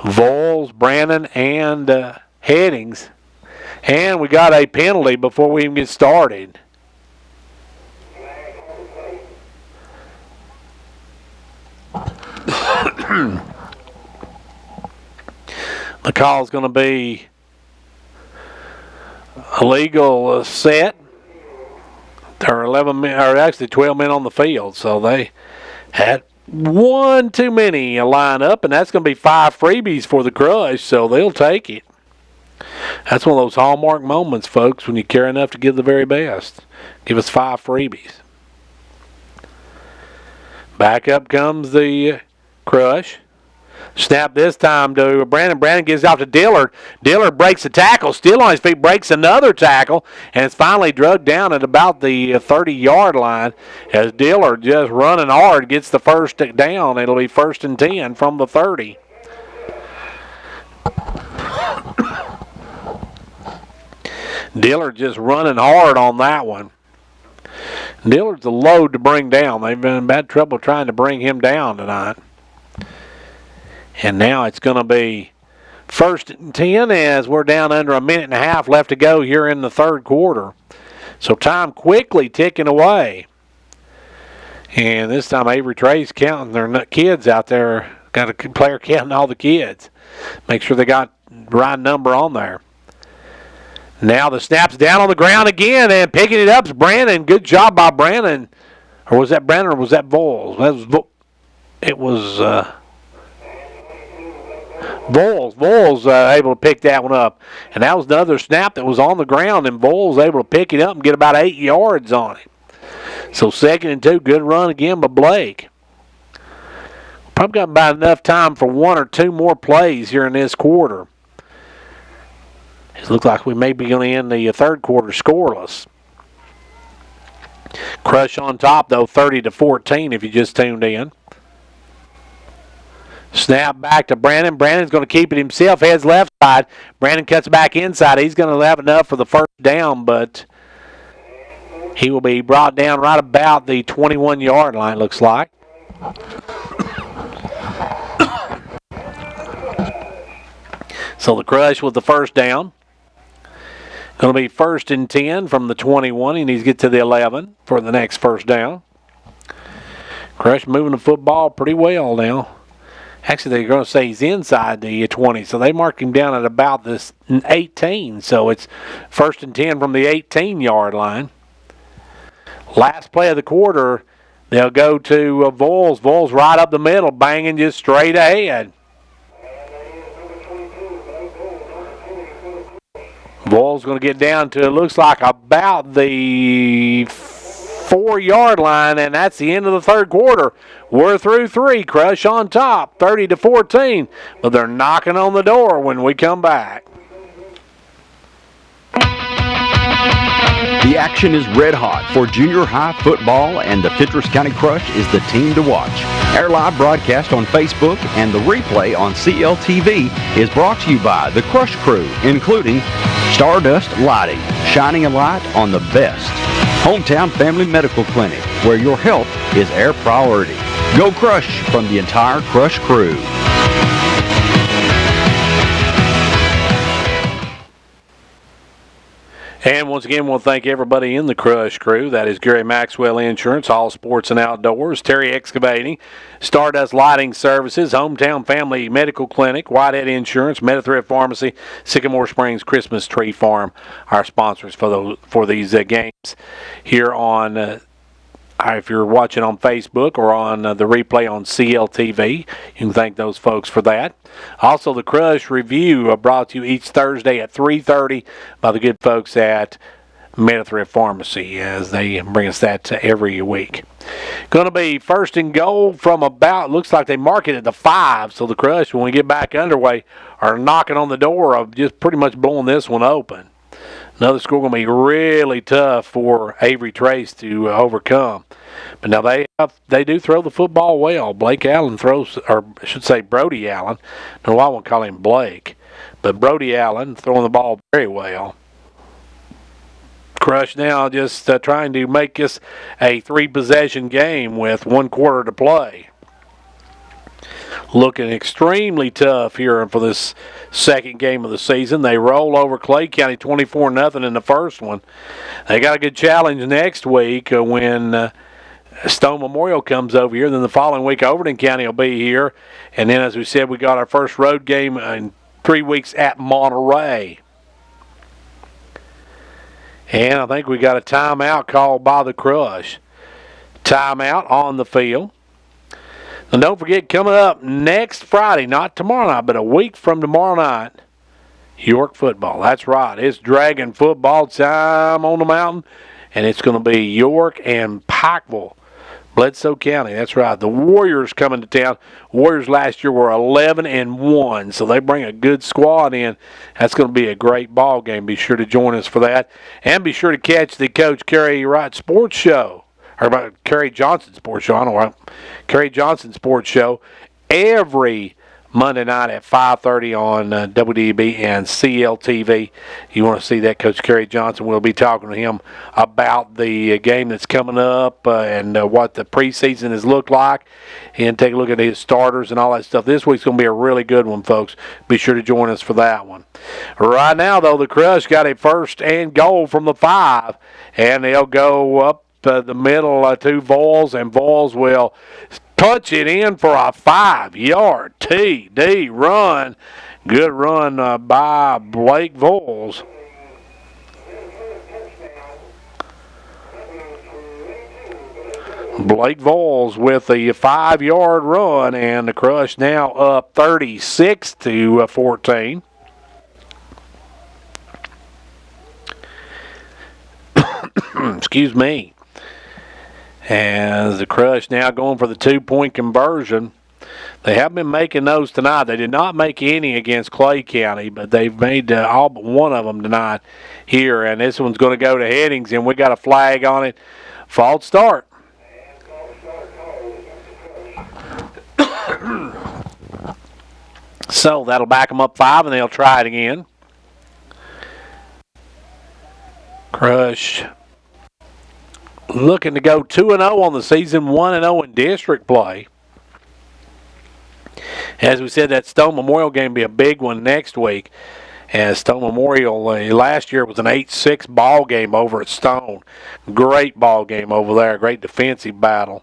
Voles, Brandon, and Headings. And we got a penalty before we even get started. The call is going to be illegal set. There are 11 men, or actually 12 men on the field, so they had one too many line up, and that's going to be 5 freebies for the Crush, so they'll take it. That's one of those hallmark moments, folks, when you care enough to give the very best. Give us 5 freebies. Back up comes the Crush. Snap this time to Brandon. Brandon gives it off to Dillard. Dillard breaks a tackle, still on his feet, breaks another tackle, and it's finally drugged down at about the 30-yard line as Dillard just running hard gets the first down. It'll be 1st and 10 from the 30. Dillard just running hard on that one. Dillard's a load to bring down. They've been in bad trouble trying to bring him down tonight. And now it's going to be 1st and 10 as we're down under a minute and a half left to go here in the third quarter. So time quickly ticking away. And this time Avery Trey's counting their kids out there. Got a player counting all the kids. Make sure they got the right number on there. Now the snap's down on the ground again, and picking it up is Brandon. Good job by Brandon. Or was that Brandon or was that Voles? It was Voles. Voles able to pick that one up. And that was another snap that was on the ground, and Voles able to pick it up and get about 8 yards on it. So 2nd and 2, good run again by Blake. Probably got about enough time for 1 or 2 more plays here in this quarter. It looks like we may be going to end the third quarter scoreless. Crush on top, though, 30-14 if you just tuned in. Snap back to Brandon. Brandon's going to keep it himself. Heads left side. Brandon cuts back inside. He's going to have enough for the first down, but he will be brought down right about the 21-yard line, looks like. So the Crush with the first down. Going to be 1st and 10 from the 21. He needs to get to the 11 for the next first down. Crush moving the football pretty well now. Actually, they're going to say he's inside the 20, so they marked him down at about this 18. So it's 1st and 10 from the 18-yard line. Last play of the quarter, they'll go to Voles. Voles right up the middle, banging just straight ahead. Voles going to get down to, it looks like, about the 4-yard line, and that's the end of the third quarter. We're through 3. Crush on top, 30-14, but they're knocking on the door when we come back.
The action is red hot for junior high football, and the Fentress County Crush is the team to watch. Our live broadcast on Facebook and the replay on CLTV is brought to you by the Crush Crew, including Stardust Lighting, shining a light on the best. Hometown Family Medical Clinic, where your health is our priority. Go Crush from the entire Crush Crew.
And once again, we'll thank everybody in the Crush Crew. That is Gary Maxwell Insurance, All Sports and Outdoors, Terry Excavating, Stardust Lighting Services, Hometown Family Medical Clinic, Whitehead Insurance, Metathrift Pharmacy, Sycamore Springs Christmas Tree Farm, our sponsors for these games here on if you're watching on Facebook or on the replay on CLTV, you can thank those folks for that. Also, the Crush Review brought to you each Thursday at 3:30 by the good folks at Metathrift Pharmacy, as they bring us that every week. Going to be 1st and goal from about, looks like they mark it at the 5, so the Crush, when we get back underway, are knocking on the door of just pretty much blowing this one open. Another score going to be really tough for Avery Trace to overcome. But now they do throw the football well. Blake Allen throws, or I should say Brody Allen. No, I won't call him Blake. But Brody Allen throwing the ball very well. Crush now just trying to make this a 3-possession game with 1 quarter to play. Looking extremely tough here for this second game of the season. They roll over Clay County 24-0 in the first one. They got a good challenge next week when Stone Memorial comes over here. Then the following week, Overton County will be here. And then, as we said, we got our first road game in 3 weeks at Monterey. And I think we got a timeout called by the Crush. Timeout on the field. And don't forget, coming up next Friday, not tomorrow night, but a week from tomorrow night, York football. That's right. It's Dragon football time on the mountain, and it's going to be York and Pikeville Bledsoe County, that's right. The Warriors coming to town. Warriors last year were 11-1, so they bring a good squad in. That's going to be a great ball game. Be sure to join us for that. And be sure to catch the Coach Kerry Wright Sports Show. Or about Kerry Johnson Sports Show. I don't know. Kerry Johnson Sports Show every Monday night at 5:30 on WDB and CLTV. You want to see that, Coach Kerry Johnson. We'll be talking to him about the game that's coming up and what the preseason has looked like, and take a look at his starters and all that stuff. This week's going to be a really good one, folks. Be sure to join us for that one. Right now, though, the Crush got a first and goal from the 5, and they'll go up the middle to Voyles, and Voyles will punch it in for a 5-yard TD run. Good run by Blake Voyles. Blake Voyles with a 5-yard run, and the Crush now up 36-14. Excuse me. As the Crush now going for the 2-point conversion. They have been making those tonight. They did not make any against Clay County, but they've made all but one of them tonight here. And this one's going to go to Headings, and we got a flag on it. False start. So that'll back them up 5, and they'll try it again. Crush looking to go 2-0 on the season, 1-0 in district play. As we said, that Stone Memorial game will be a big one next week. As Stone Memorial last year was an 8-6 ball game over at Stone. Great ball game over there. Great defensive battle.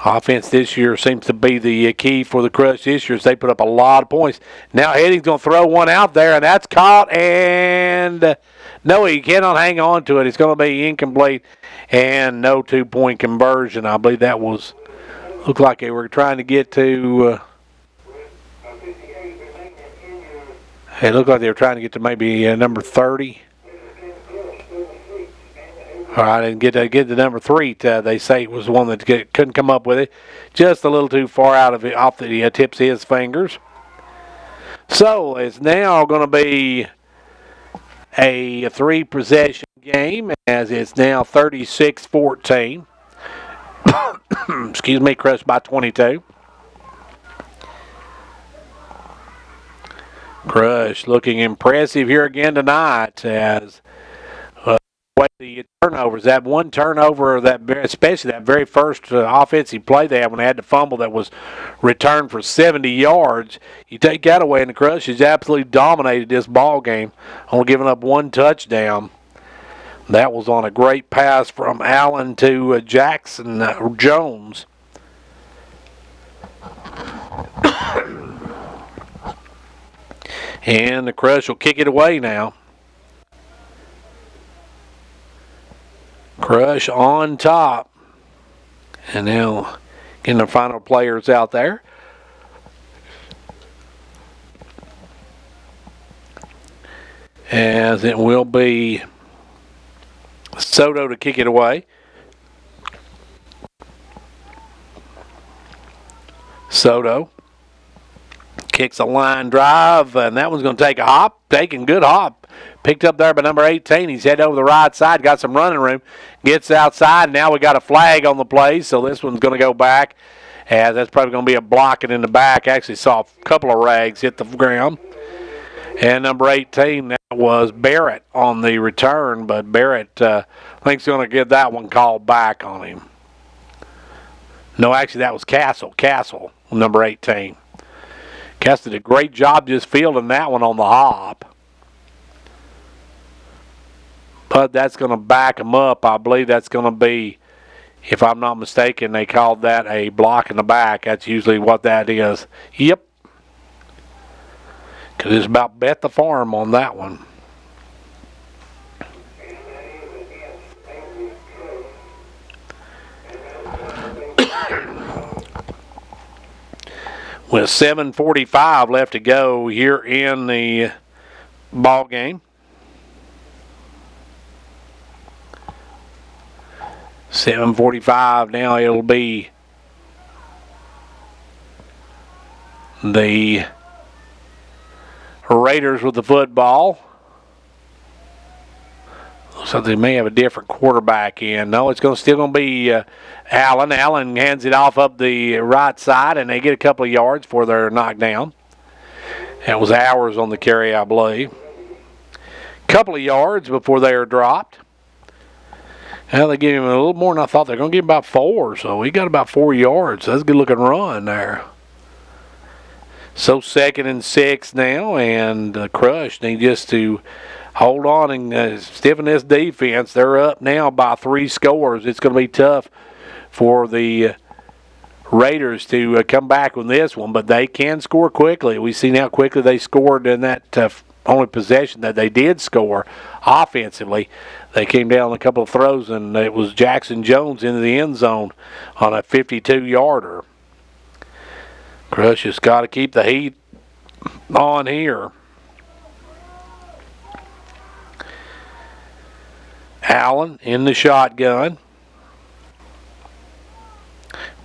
Offense this year seems to be the key for the Crush this year as they put up a lot of points. Now Headings going to throw one out there, and that's caught, and no, he cannot hang on to it. It's going to be incomplete and no 2-point conversion. I believe that was, looked like they were trying to get to, it looked like they were trying to get to maybe number 30. All right, and get to number 3. They say it was the one that couldn't come up with it. Just a little too far out of it, off the tips of his fingers. So it's now going to be a 3-possession game, as it's now 36-14. Excuse me, Crush by 22. Crush looking impressive here again tonight as the turnovers. That one turnover, especially that very first offensive play they had when they had the fumble that was returned for 70 yards. You take that away, and the Crush has absolutely dominated this ball game, only giving up one touchdown. That was on a great pass from Allen to Jackson Jones. And the Crush will kick it away now. Crush on top. And now getting the final players out there. As it will be Soto to kick it away. Soto kicks a line drive, and that one's going to take a hop. Taking good hop. Picked up there by number 18. He's headed over the right side, got some running room. Gets outside. Now we got a flag on the play, so this one's going to go back. As that's probably going to be a blocking in the back. Actually saw a couple of rags hit the ground. And number 18, that was Barrett on the return, but Barrett, I think, is going to get that one called back on him. No, actually, that was Castle. Castle, number 18. Castle did a great job just fielding that one on the hop. But that's going to back him up. I believe that's going to be, if I'm not mistaken, they called that a block in the back. That's usually what that is. Yep. Because it's about bet the farm on that one. With 7:45 left to go here in the ball game. 7:45 now. It'll be the Raiders with the football. So they may have a different quarterback in. No, it's still going to be Allen. Allen hands it off up the right side, and they get a couple of yards before they're knocked down. That was hours on the carry, I believe. Couple of yards before they are dropped. Well, they give him a little more than I thought. They're going to give him about 4, so he got about 4 yards. That's a good-looking run there. So 2nd and 6 now, and Crush need just to hold on and stiffen this defense. They're up now by 3 scores. It's going to be tough for the Raiders to come back with this one, but they can score quickly. We've seen how quickly they scored in that only possession that they did score offensively. They came down a couple of throws, and it was Jackson Jones into the end zone on a 52-yarder. Crush has got to keep the heat on here. Allen in the shotgun.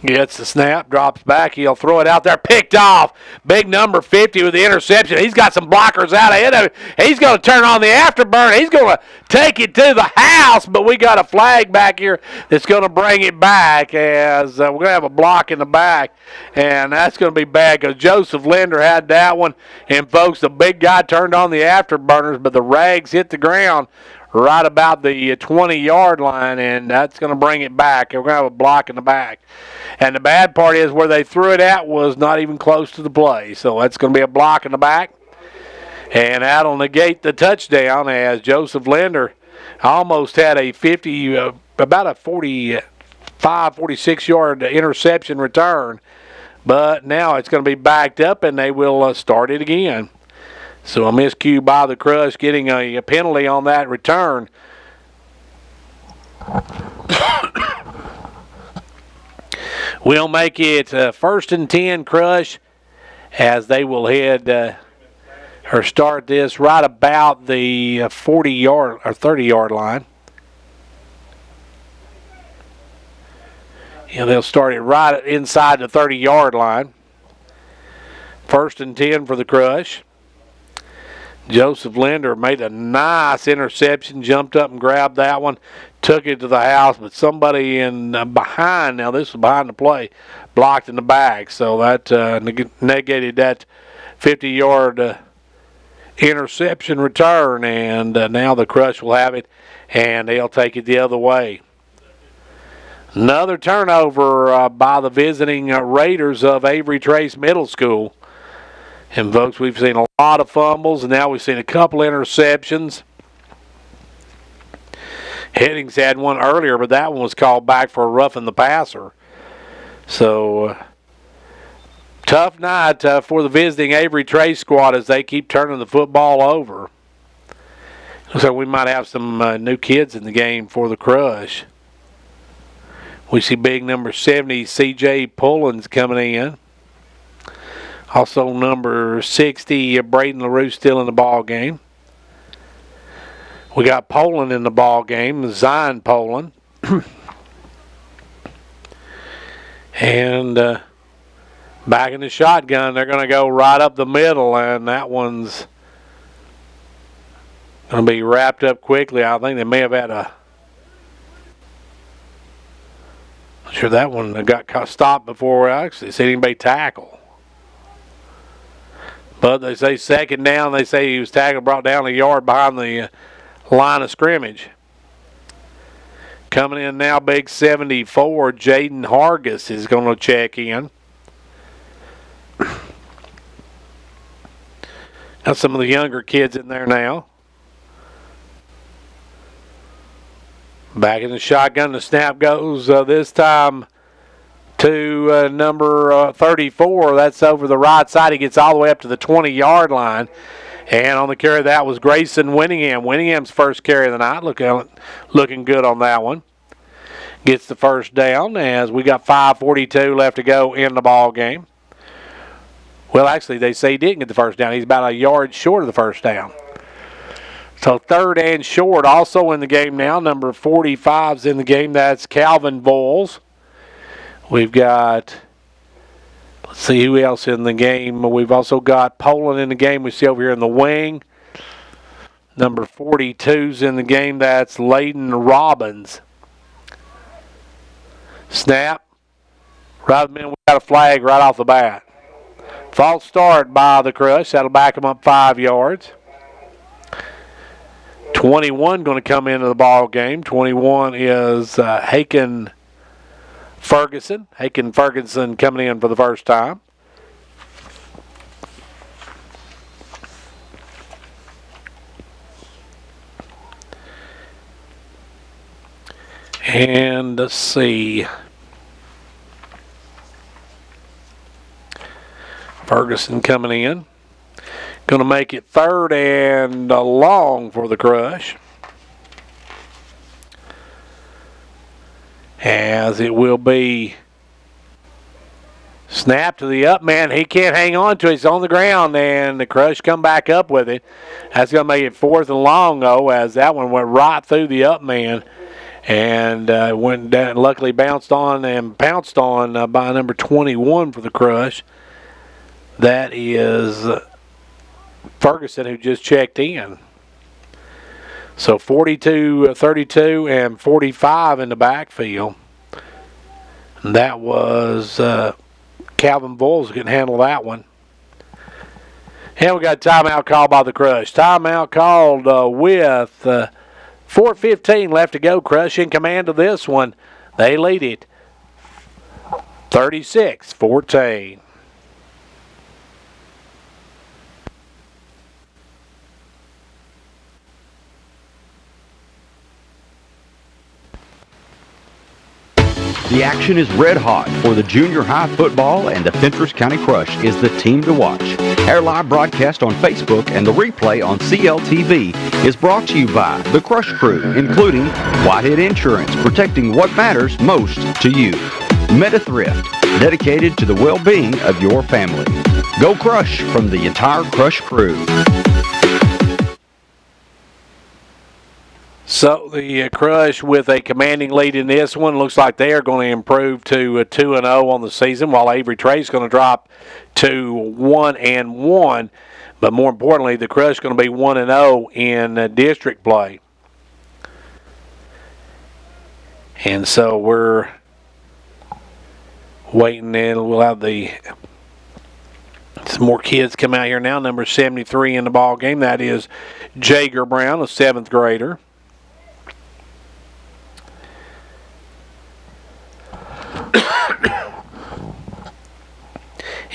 Gets the snap, drops back. He'll throw it out there. Picked off. Big number 50 with the interception. He's got some blockers out ahead of him. He's going to turn on the afterburner. He's going to take it to the house, but we got a flag back here that's going to bring it back as we're going to have a block in the back, and that's going to be bad because Joseph Linder had that one. And, folks, the big guy turned on the afterburners, but the rags hit the ground right about the 20-yard line, and that's going to bring it back. We're going to have a block in the back. And the bad part is where they threw it at was not even close to the play. So that's going to be a block in the back. And that'll negate the touchdown as Joseph Linder almost had a 50, about a 45, 46-yard interception return. But now it's going to be backed up, and they will start it again. So a miscue by the Crush, getting a penalty on that return. We'll make it 1st and 10 Crush as they will head or start this right about the 40-yard or 30-yard line. Yeah, they'll start it right inside the 30-yard line. 1st and 10 for the Crush. Joseph Linder made a nice interception, jumped up and grabbed that one, took it to the house, but somebody in behind, now this was behind the play, blocked in the back. So that negated that 50-yard interception return, and now the Crush will have it, and they'll take it the other way. Another turnover by the visiting Raiders of Avery Trace Middle School. And, folks, we've seen a lot of fumbles, and now we've seen a couple interceptions. Headings had one earlier, but that one was called back for a roughing the passer. So, tough night for the visiting Avery Trace squad as they keep turning the football over. So we might have some new kids in the game for the Crush. We see big number 70, C.J. Pullins, coming in. Also number 60, Braden LaRue, still in the ball game. We got Poland in the ball game, Zion Poland. And back in the shotgun, they're going to go right up the middle, and that one's going to be wrapped up quickly. I think they may have had a... I'm sure that one got stopped before we actually seen anybody tackle. But they say 2nd down. They say he was tackled, brought down a yard behind the line of scrimmage. Coming in now, big 74, Jaden Hargis is going to check in. Got some of the younger kids in there now. Back in the shotgun, the snap goes this time to number 34. That's over the right side. He gets all the way up to the 20-yard line. And on the carry, that was Grayson Winningham. Winningham's first carry of the night. Looking good on that one. Gets the first down as we got 5:42 left to go in the ball game. Well, actually, they say he didn't get the first down. He's about a yard short of the first down. So 3rd and short, also in the game now. Number 45's in the game. That's Calvin Voles. We've got, let's see who else in the game. We've also got Poland in the game. We see over here in the wing. Number 42's in the game. That's Layden Robbins. Snap. Right in the middle, we got a flag right off the bat. False start by the Crush. That'll back them up 5 yards. 21 going to come into the ball game. 21 is Haken Ferguson. Haken Ferguson coming in for the first time. And let's see. Ferguson coming in. Going to make it 3rd and long for the Crush. As it will be snapped to the up man. He can't hang on to it. He's on the ground, and the Crush come back up with it. That's going to make it 4th and long, though, as that one went right through the up man. And went down, luckily bounced on and pounced on by number 21 for the Crush. That is Ferguson, who just checked in. So 42, 32, and 45 in the backfield. And that was Calvin Voles who can handle that one. And we got a timeout called by the Crush. Timeout called with 4:15 left to go. Crush in command of this one. They lead it 36-14.
The action is red hot for the junior high football, and the Fentress County Crush is the team to watch. Our live broadcast on Facebook and the replay on CLTV is brought to you by the Crush Crew, including Whitehead Insurance, protecting what matters most to you. Meta Thrift, dedicated to the well-being of your family. Go Crush from the entire Crush Crew.
So the Crush with a commanding lead in this one. Looks like they are going to improve to 2-0 on the season, while Avery Trey's going to drop to 1-1. But more importantly, the Crush is going to be 1-0 in district play. And so we're waiting, and we'll have some more kids come out here now. Number 73 in the ball game. That is Jager Brown, a 7th grader.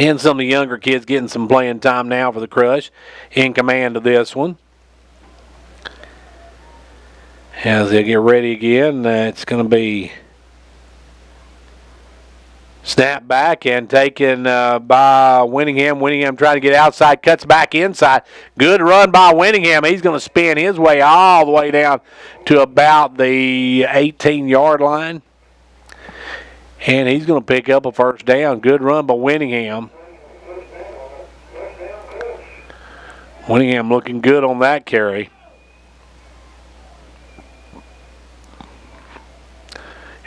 And some of the younger kids getting some playing time now for the Crush in command of this one. As they get ready again, it's going to be snapped back and taken by Winningham. Winningham trying to get outside, cuts back inside. Good run by Winningham. He's going to spin his way all the way down to about the 18-yard line. And he's going to pick up a first down. Good run by Winningham. Winningham looking good on that carry.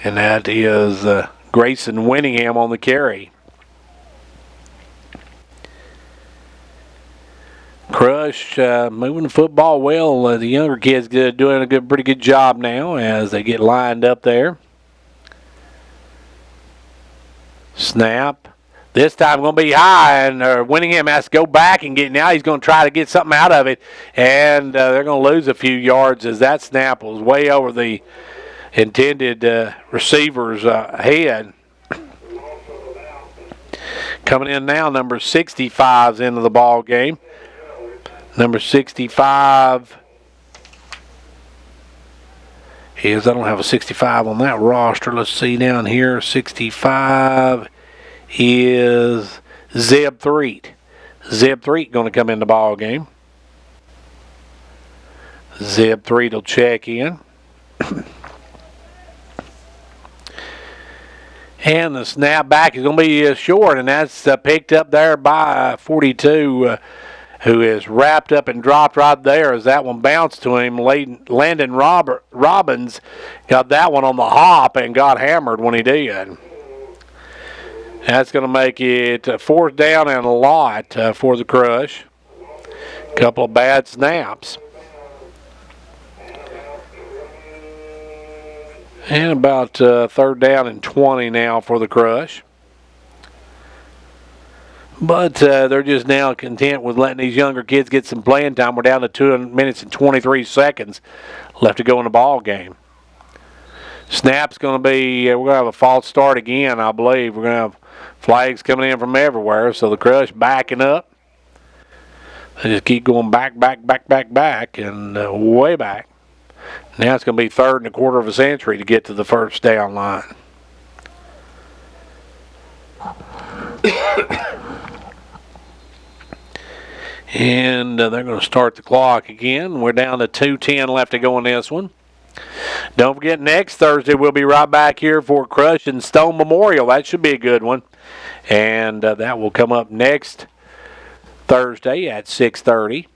And that is Grayson Winningham on the carry. Crush moving the football well. The younger kids doing a pretty good job now as they get lined up there. Snap. This time going to be high, and Winningham has to go back and get. Now he's going to try to get something out of it, and they're going to lose a few yards as that snap was way over the intended receiver's head. Coming in now, number 65's into the ball game. Number 65 is, I don't have a 65 on that roster. Let's see down here. 65 is Zeb Threet. Zeb Threet going to come in the ball game. Zeb Threet will check in. And the snap back is going to be short, and that's picked up there by 42, who is wrapped up and dropped right there as that one bounced to him. Landon Robbins got that one on the hop and got hammered when he did. That's going to make it 4th down and a lot for the Crush. Couple of bad snaps. And about 3rd down and 20 now for the Crush. But they're just now content with letting these younger kids get some playing time. We're down to 2 minutes and 23 seconds left to go in the ball game. Snap's going to be, we're going to have a false start again, I believe. We're going to have flags coming in from everywhere, so the Crush backing up. They just keep going back, and way back. Now it's going to be 3rd and a quarter of a century to get to the 1st down line. And they're going to start the clock again. We're down to 2:10 left to go in this one. Don't forget, next Thursday we'll be right back here for Crush and Stone Memorial. That should be a good one. And that will come up next Thursday at 6:30.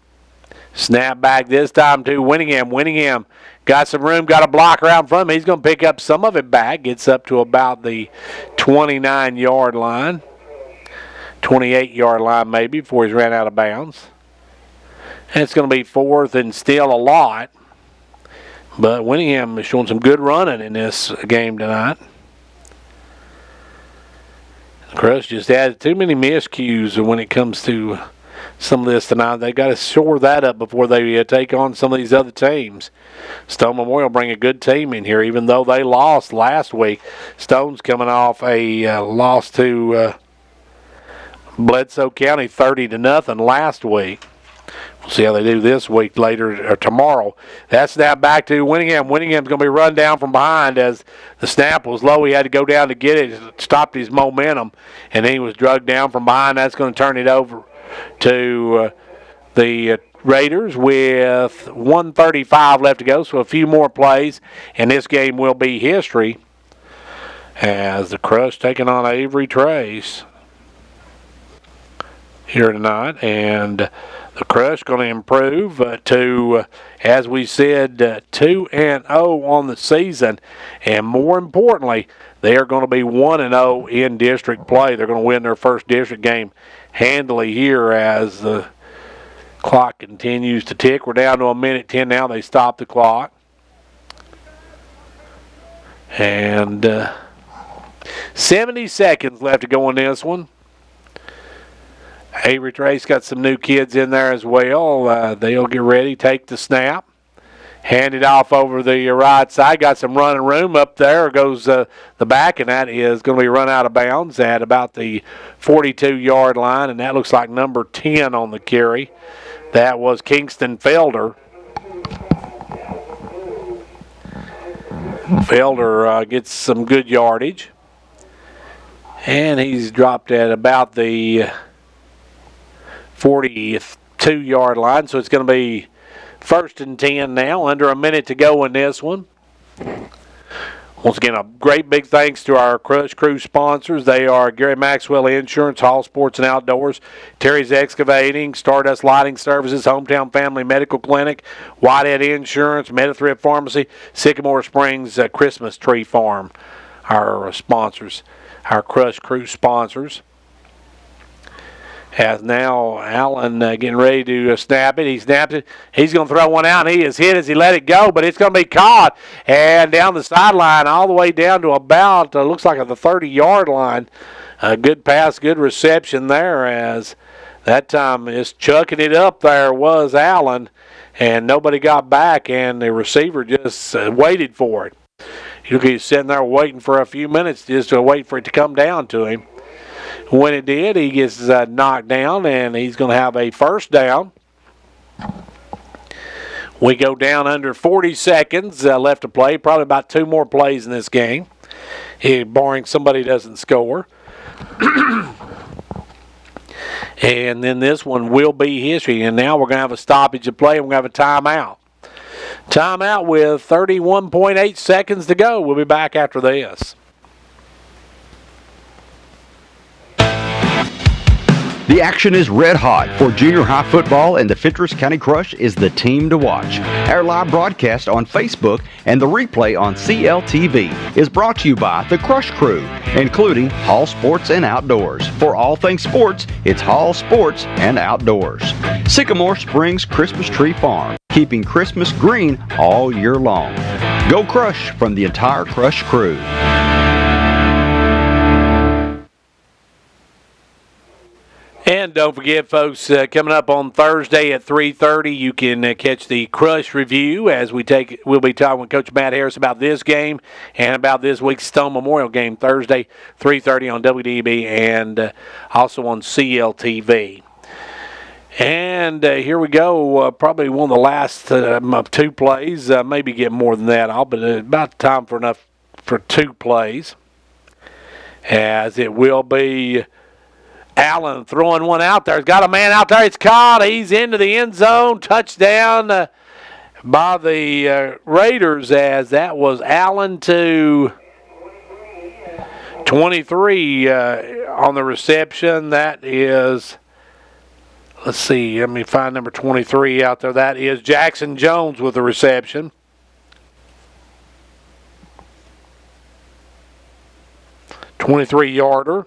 Snap back this time to Winningham. Winningham got some room, got a blocker out in front of him. He's going to pick up some of it back. Gets up to about the 29-yard line. 28-yard line maybe before he's ran out of bounds. And it's going to be 4th and still a lot. But Winningham is showing some good running in this game tonight. The Crush just added too many miscues when it comes to some of this tonight. They got to shore that up before they take on some of these other teams. Stone Memorial bring a good team in here, even though they lost last week. Stone's coming off a loss to Bledsoe County 30-0 last week. We'll see how they do this week later or tomorrow. That's now back to Winningham. Winningham's going to be run down from behind as the snap was low. He had to go down to get it. It stopped his momentum, and then he was drugged down from behind. That's going to turn it over to the Raiders with 1:35 left to go. So a few more plays, and this game will be history as the Crush taking on Avery Trace here tonight. And the Crush going to improve to, as we said, 2-0 on the season. And more importantly, they are going to be 1-0 in district play. They're going to win their first district game handily here as the clock continues to tick. We're down to 1:10 now. They stop the clock. And 70 seconds left to go in this one. Avery Trace got some new kids in there as well. They'll get ready, take the snap, hand it off over the right side. Got some running room up there. Goes the back, and that is going to be run out of bounds at about the 42-yard line, and that looks like number 10 on the carry. That was Kingston Felder. Felder gets some good yardage, and he's dropped at about the 42-yard line, so it's going to be 1st and 10 now, under a minute to go in this one. Once again, a great big thanks to our Crush Crew sponsors. They are Gary Maxwell Insurance, Hall Sports and Outdoors, Terry's Excavating, Stardust Lighting Services, Hometown Family Medical Clinic, Whitehead Insurance, Metathrift Pharmacy, Sycamore Springs Christmas Tree Farm. Our sponsors, our Crush Crew sponsors. As now Allen getting ready to snap it. He snapped it. He's going to throw one out, and he is hit as he let it go, but it's going to be caught. And down the sideline all the way down to about, looks like the 30-yard line. A good pass, good reception there as that time just chucking it up there was Allen, and nobody got back, and the receiver just waited for it. He's sitting there waiting for a few minutes just to wait for it to come down to him. When it did, he gets knocked down, and he's going to have a 1st down. We go down under 40 seconds left to play. Probably about 2 more plays in this game, barring somebody doesn't score. And then this one will be history. And now we're going to have a stoppage of play, and we're going to have a timeout. Timeout with 31.8 seconds to go. We'll be back after this.
The action is red hot for junior high football, and the Fentress County Crush is the team to watch. Our live broadcast on Facebook and the replay on CLTV is brought to you by the Crush Crew, including Hall Sports and Outdoors. For all things sports, it's Hall Sports and Outdoors. Sycamore Springs Christmas Tree Farm, keeping Christmas green all year long. Go Crush from the entire Crush Crew.
And don't forget, folks, coming up on Thursday at 3:30, you can catch the Crush review as we'll be talking with Coach Matt Harris about this game and about this week's Stone Memorial game Thursday, 3:30 on WDB and also on CLTV. And here we go, probably one of the last two plays, maybe get more than that, but about time for two plays, as it will be Allen throwing one out there. He's got a man out there. It's caught. He's into the end zone. Touchdown by the Raiders, as that was Allen to 23 on the reception. That is, let's see, let me find number 23 out there. That is Jackson Jones with the reception. .23-yarder.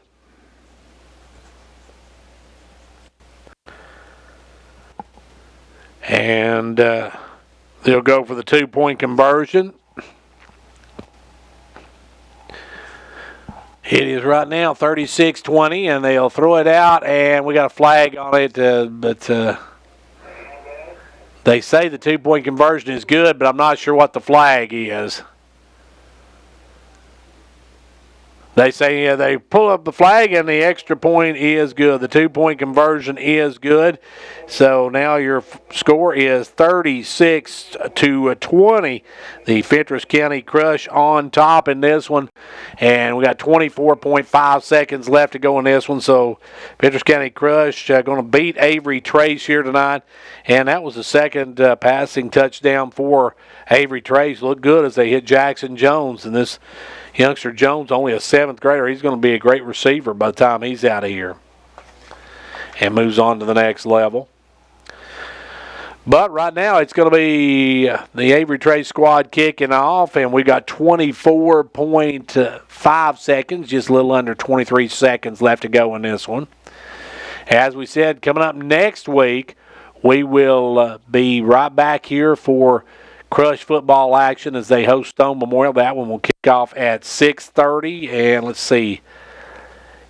And they'll go for the 2-point conversion. It is right now 36-20, and they'll throw it out, and we got a flag on it, but they say the 2-point conversion is good, but I'm not sure what the flag is. They say they pull up the flag and the extra point is good. The 2-point conversion is good. So now your score is 36-20. The Fentress County Crush on top in this one. And we got 24.5 seconds left to go in this one. So Fentress County Crush going to beat Avery Trace here tonight. And that was the second passing touchdown for Avery Trace. Looked good as they hit Jackson Jones. And this youngster Jones, only a 7th grader, he's going to be a great receiver by the time he's out of here and moves on to the next level. But right now it's going to be the Avery Trace squad kicking off, and we got 24.5 seconds, just a little under 23 seconds left to go in this one. As we said, coming up next week, we will be right back here for Crush football action as they host Stone Memorial. That one will kick off at 6:30, and let's see.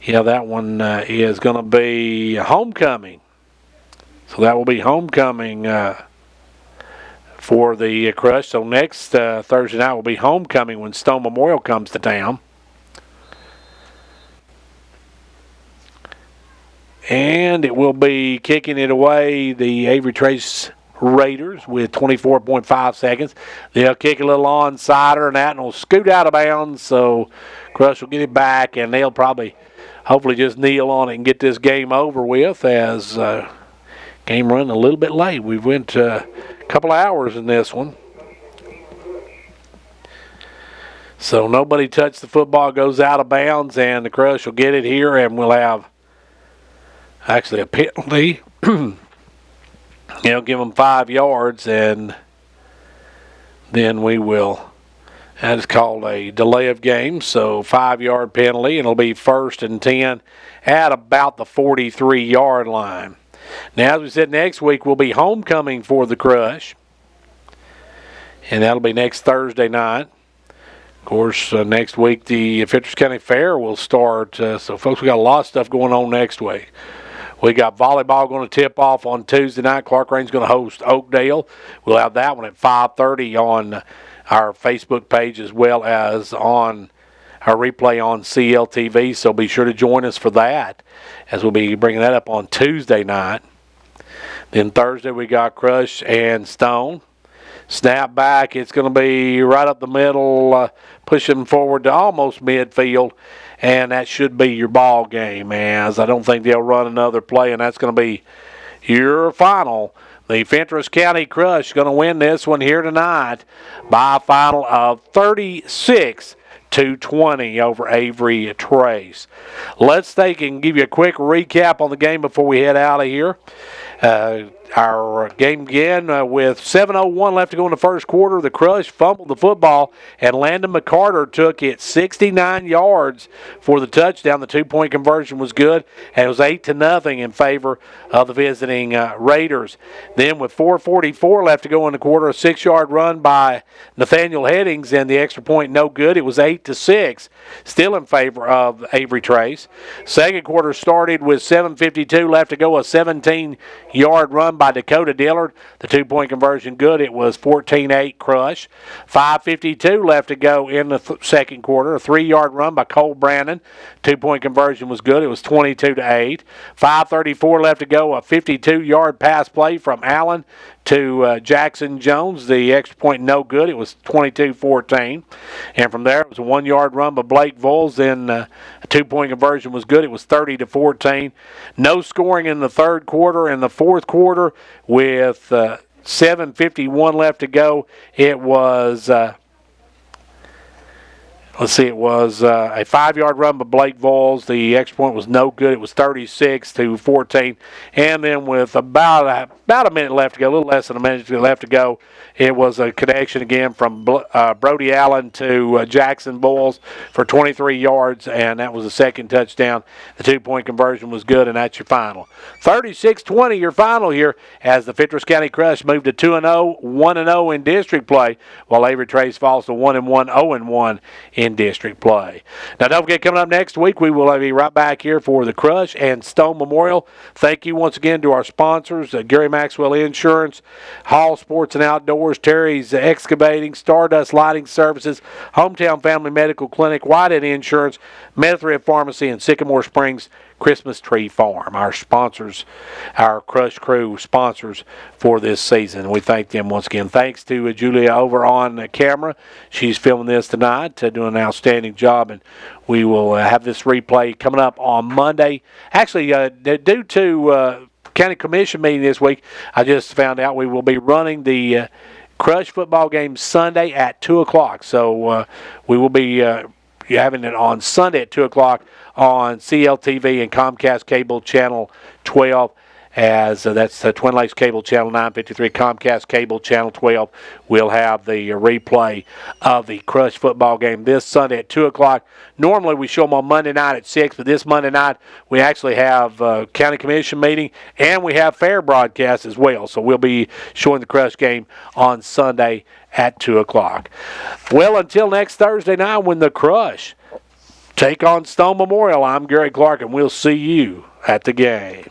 Yeah, that one is going to be homecoming. So that will be homecoming for the Crush. So next Thursday night will be homecoming when Stone Memorial comes to town. And it will be kicking it away, the Avery Trace Raiders, with 24.5 seconds. They'll kick a little onside and that, and will scoot out of bounds. So Crush will get it back, and they'll probably, hopefully, just kneel on it and get this game over with. As game running a little bit late. We went a couple hours in this one. So nobody touched the football, goes out of bounds, and the Crush will get it here, and we'll have actually a penalty. Give them 5 yards, and then we will, that is called a delay of game, so 5-yard penalty, and it'll be 1st and 10 at about the 43-yard line. Now, as we said, next week will be homecoming for the Crush, and that'll be next Thursday night. Of course, next week the Fentress County Fair will start, so folks, we got a lot of stuff going on next week. We got volleyball going to tip off on Tuesday night. Clark Range's going to host Oakdale. We'll have that one at 5:30 on our Facebook page as well as on our replay on CLTV. So be sure to join us for that, as we'll be bringing that up on Tuesday night. Then Thursday we got Crush and Stone. Snap back, it's going to be right up the middle, pushing forward to almost midfield. And that should be your ball game, as I don't think they'll run another play, and that's going to be your final. The Fentress County Crush going to win this one here tonight by a final of 36-20. 22-20 over Avery Trace. Let's take and give you a quick recap on the game before we head out of here. Our game began with 7:01 left to go in the first quarter. The Crush fumbled the football, and Landon McCarter took it 69 yards for the touchdown. The two-point conversion was good, and it was 8-0 in favor of the visiting Raiders. Then with 4:44 left to go in the quarter, a 6-yard run by Nathaniel Headings, and the extra point no good. It was 8-6, still in favor of Avery Trace. Second quarter started with 7:52 left to go, a 17-yard run by Dakota Dillard. The two-point conversion good. It was 14-8 Crush. 5:52 left to go in the second quarter. A 3-yard run by Cole Brandon. Two-point conversion was good. It was 22-8. 5:34 left to go. A 52-yard pass play from Allen to Jackson Jones. The extra point no good. It was 22-14. And from there, it was a 1-yard run by Blake Voles. Then a two-point conversion was good. It was 30-14. No scoring in the third quarter. In the fourth quarter, with 7:51 left to go, it was... it was a 5-yard run by Blake Voles. The extra point was no good. It was 36-14. And then with about a minute left to go, a little less than a minute left to go, it was a connection again from Brody Allen to Jackson Voles for 23 yards, and that was the second touchdown. The two-point conversion was good, and that's your final. 36-20, your final here, as the Fentress County Crush moved to 2-0, 1-0 in district play, while Avery Trace falls to 1-1, 0-1 in district play. Now, don't forget, coming up next week, we will be right back here for the Crush and Stone Memorial. Thank you once again to our sponsors, Gary Maxwell Insurance, Hall Sports and Outdoors, Terry's Excavating, Stardust Lighting Services, Hometown Family Medical Clinic, Whitehead Insurance, Method Pharmacy, and Sycamore Springs Christmas Tree Farm. Our sponsors, our Crush crew sponsors for this season. We thank them once again. Thanks to Julia over on the camera. She's filming this tonight, doing an outstanding job, and we will have this replay coming up on Monday. Actually, due to County Commission meeting this week, I just found out we will be running the Crush football game Sunday at 2 o'clock. So we will be having it on Sunday at 2 o'clock on CLTV and Comcast Cable Channel 12. As that's Twin Lakes Cable Channel 953, Comcast Cable Channel 12. We'll have the replay of the Crush football game this Sunday at 2 o'clock. Normally we show them on Monday night at 6, but this Monday night we actually have County Commission meeting and we have fair broadcast as well. So we'll be showing the Crush game on Sunday at 2 o'clock. Well, until next Thursday night when the Crush take on Stone Memorial, I'm Gary Clark, and we'll see you at the game.